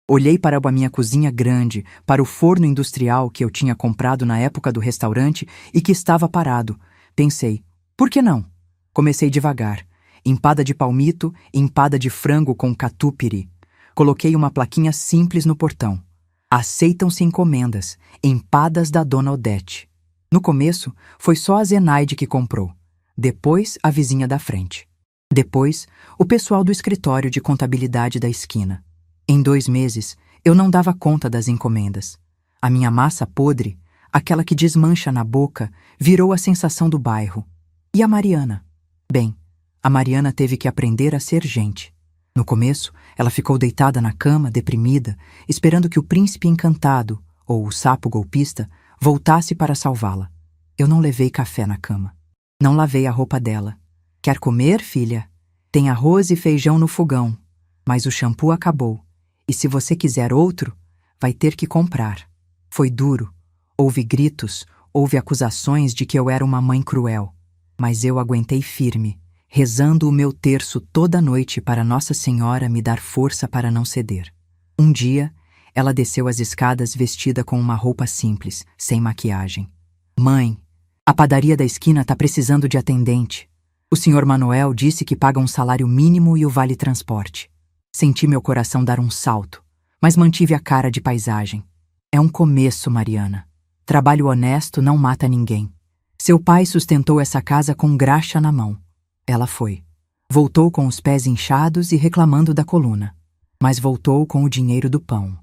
Olhei para a minha cozinha grande, para o forno industrial que eu tinha comprado na época do restaurante e que estava parado. Pensei, por que não? Comecei devagar. Empada de palmito, empada de frango com catupiry. Coloquei uma plaquinha simples no portão. Aceitam-se encomendas, empadas da Dona Odete. No começo, foi só a Zenaide que comprou. Depois, a vizinha da frente. Depois, o pessoal do escritório de contabilidade da esquina. Em 2 meses, eu não dava conta das encomendas. A minha massa podre, aquela que desmancha na boca, virou a sensação do bairro. E a Mariana? Bem, a Mariana teve que aprender a ser gente. No começo, ela ficou deitada na cama, deprimida, esperando que o príncipe encantado, ou o sapo golpista, voltasse para salvá-la. Eu não levei café na cama. Não lavei a roupa dela. Quer comer, filha? Tem arroz e feijão no fogão. Mas o shampoo acabou. E se você quiser outro, vai ter que comprar. Foi duro. Houve gritos, houve acusações de que eu era uma mãe cruel. Mas eu aguentei firme, rezando o meu terço toda noite para Nossa Senhora me dar força para não ceder. Um dia, ela desceu as escadas vestida com uma roupa simples, sem maquiagem. Mãe, a padaria da esquina está precisando de atendente. O senhor Manuel disse que paga um salário mínimo e o vale-transporte. Senti meu coração dar um salto, mas mantive a cara de paisagem. É um começo, Mariana. Trabalho honesto não mata ninguém. Seu pai sustentou essa casa com graxa na mão. Ela foi. Voltou com os pés inchados e reclamando da coluna. Mas voltou com o dinheiro do pão.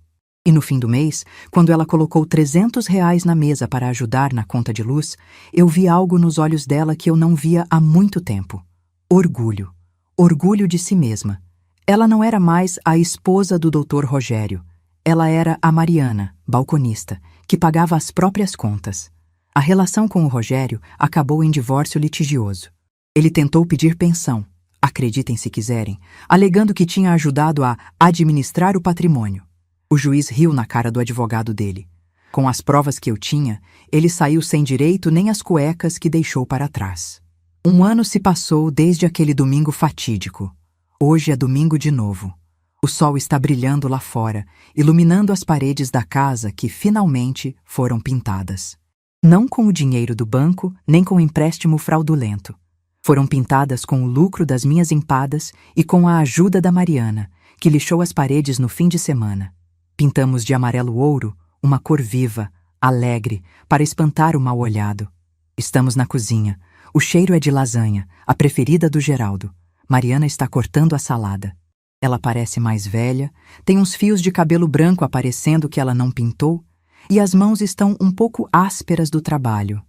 E no fim do mês, quando ela colocou R$ 300 na mesa para ajudar na conta de luz, eu vi algo nos olhos dela que eu não via há muito tempo. Orgulho. Orgulho de si mesma. Ela não era mais a esposa do Dr. Rogério. Ela era a Mariana, balconista, que pagava as próprias contas. A relação com o Rogério acabou em divórcio litigioso. Ele tentou pedir pensão, acreditem se quiserem, alegando que tinha ajudado a administrar o patrimônio. O juiz riu na cara do advogado dele. Com as provas que eu tinha, ele saiu sem direito nem as cuecas que deixou para trás. 1 ano se passou desde aquele domingo fatídico. Hoje é domingo de novo. O sol está brilhando lá fora, iluminando as paredes da casa que finalmente foram pintadas. Não com o dinheiro do banco, nem com empréstimo fraudulento. Foram pintadas com o lucro das minhas empadas e com a ajuda da Mariana, que lixou as paredes no fim de semana. Pintamos de amarelo ouro, uma cor viva, alegre, para espantar o mal-olhado. Estamos na cozinha. O cheiro é de lasanha, a preferida do Geraldo. Mariana está cortando a salada. Ela parece mais velha, tem uns fios de cabelo branco aparecendo que ela não pintou, e as mãos estão um pouco ásperas do trabalho.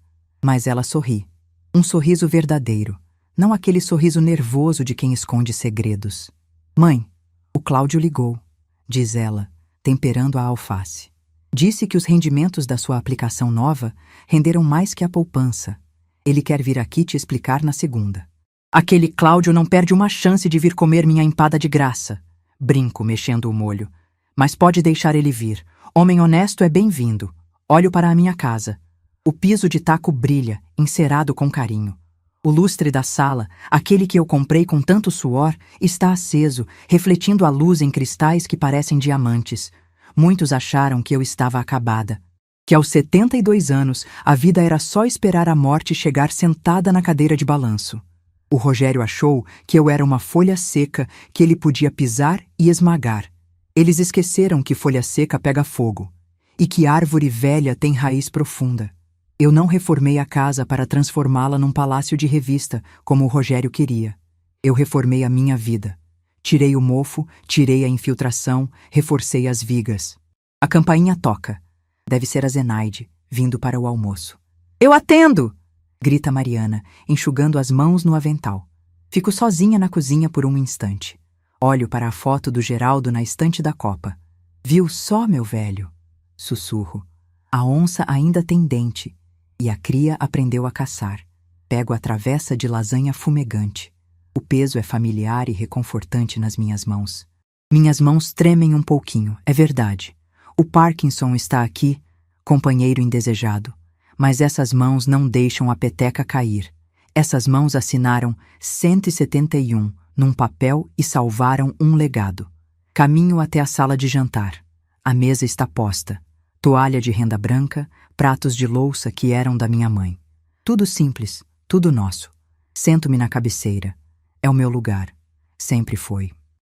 Mas ela sorri. Um sorriso verdadeiro, não aquele sorriso nervoso de quem esconde segredos. Mãe, o Cláudio ligou, diz ela, temperando a alface. Disse que os rendimentos da sua aplicação nova renderam mais que a poupança. Ele quer vir aqui te explicar na segunda. Aquele Cláudio não perde uma chance de vir comer minha empada de graça. Brinco, mexendo o molho. Mas pode deixar ele vir. Homem honesto é bem-vindo. Olho para a minha casa. O piso de taco brilha, encerado com carinho. O lustre da sala, aquele que eu comprei com tanto suor, está aceso, refletindo a luz em cristais que parecem diamantes. Muitos acharam que eu estava acabada. Que aos 72 anos, a vida era só esperar a morte chegar sentada na cadeira de balanço. O Rogério achou que eu era uma folha seca que ele podia pisar e esmagar. Eles esqueceram que folha seca pega fogo e que árvore velha tem raiz profunda. Eu não reformei a casa para transformá-la num palácio de revista, como o Rogério queria. Eu reformei a minha vida. Tirei o mofo, tirei a infiltração, reforcei as vigas. A campainha toca. Deve ser a Zenaide, vindo para o almoço. Eu atendo! Grita Mariana, enxugando as mãos no avental. Fico sozinha na cozinha por um instante. Olho para a foto do Geraldo na estante da copa. Viu só, meu velho? Sussurro. A onça ainda tem dente, e a cria aprendeu a caçar. Pego a travessa de lasanha fumegante. O peso é familiar e reconfortante nas minhas mãos. Minhas mãos tremem um pouquinho, é verdade. O Parkinson está aqui, companheiro indesejado. Mas essas mãos não deixam a peteca cair. Essas mãos assinaram 171 num papel e salvaram um legado. Caminho até a sala de jantar. A mesa está posta. Toalha de renda branca, pratos de louça que eram da minha mãe. Tudo simples, tudo nosso. Sento-me na cabeceira. É o meu lugar. Sempre foi.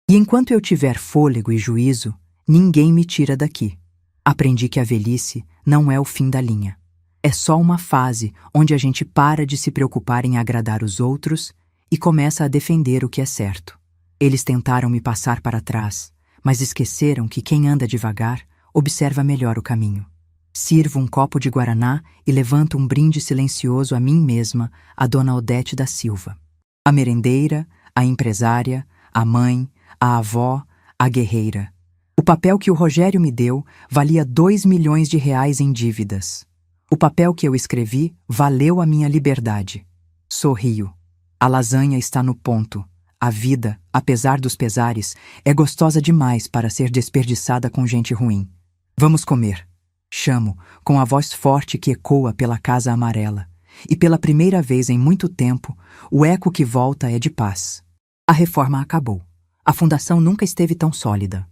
E enquanto eu tiver fôlego e juízo, ninguém me tira daqui. Aprendi que a velhice não é o fim da linha. É só uma fase onde a gente para de se preocupar em agradar os outros e começa a defender o que é certo. Eles tentaram me passar para trás, mas esqueceram que quem anda devagar observa melhor o caminho. Sirvo um copo de guaraná e levanto um brinde silencioso a mim mesma, a Dona Odete da Silva. A merendeira, a empresária, a mãe, a avó, a guerreira. O papel que o Rogério me deu valia 2 milhões de reais em dívidas. O papel que eu escrevi valeu a minha liberdade. Sorrio. A lasanha está no ponto. A vida, apesar dos pesares, é gostosa demais para ser desperdiçada com gente ruim. Vamos comer. Chamo, com a voz forte que ecoa pela casa amarela. E pela primeira vez em muito tempo, o eco que volta é de paz. A reforma acabou. A fundação nunca esteve tão sólida.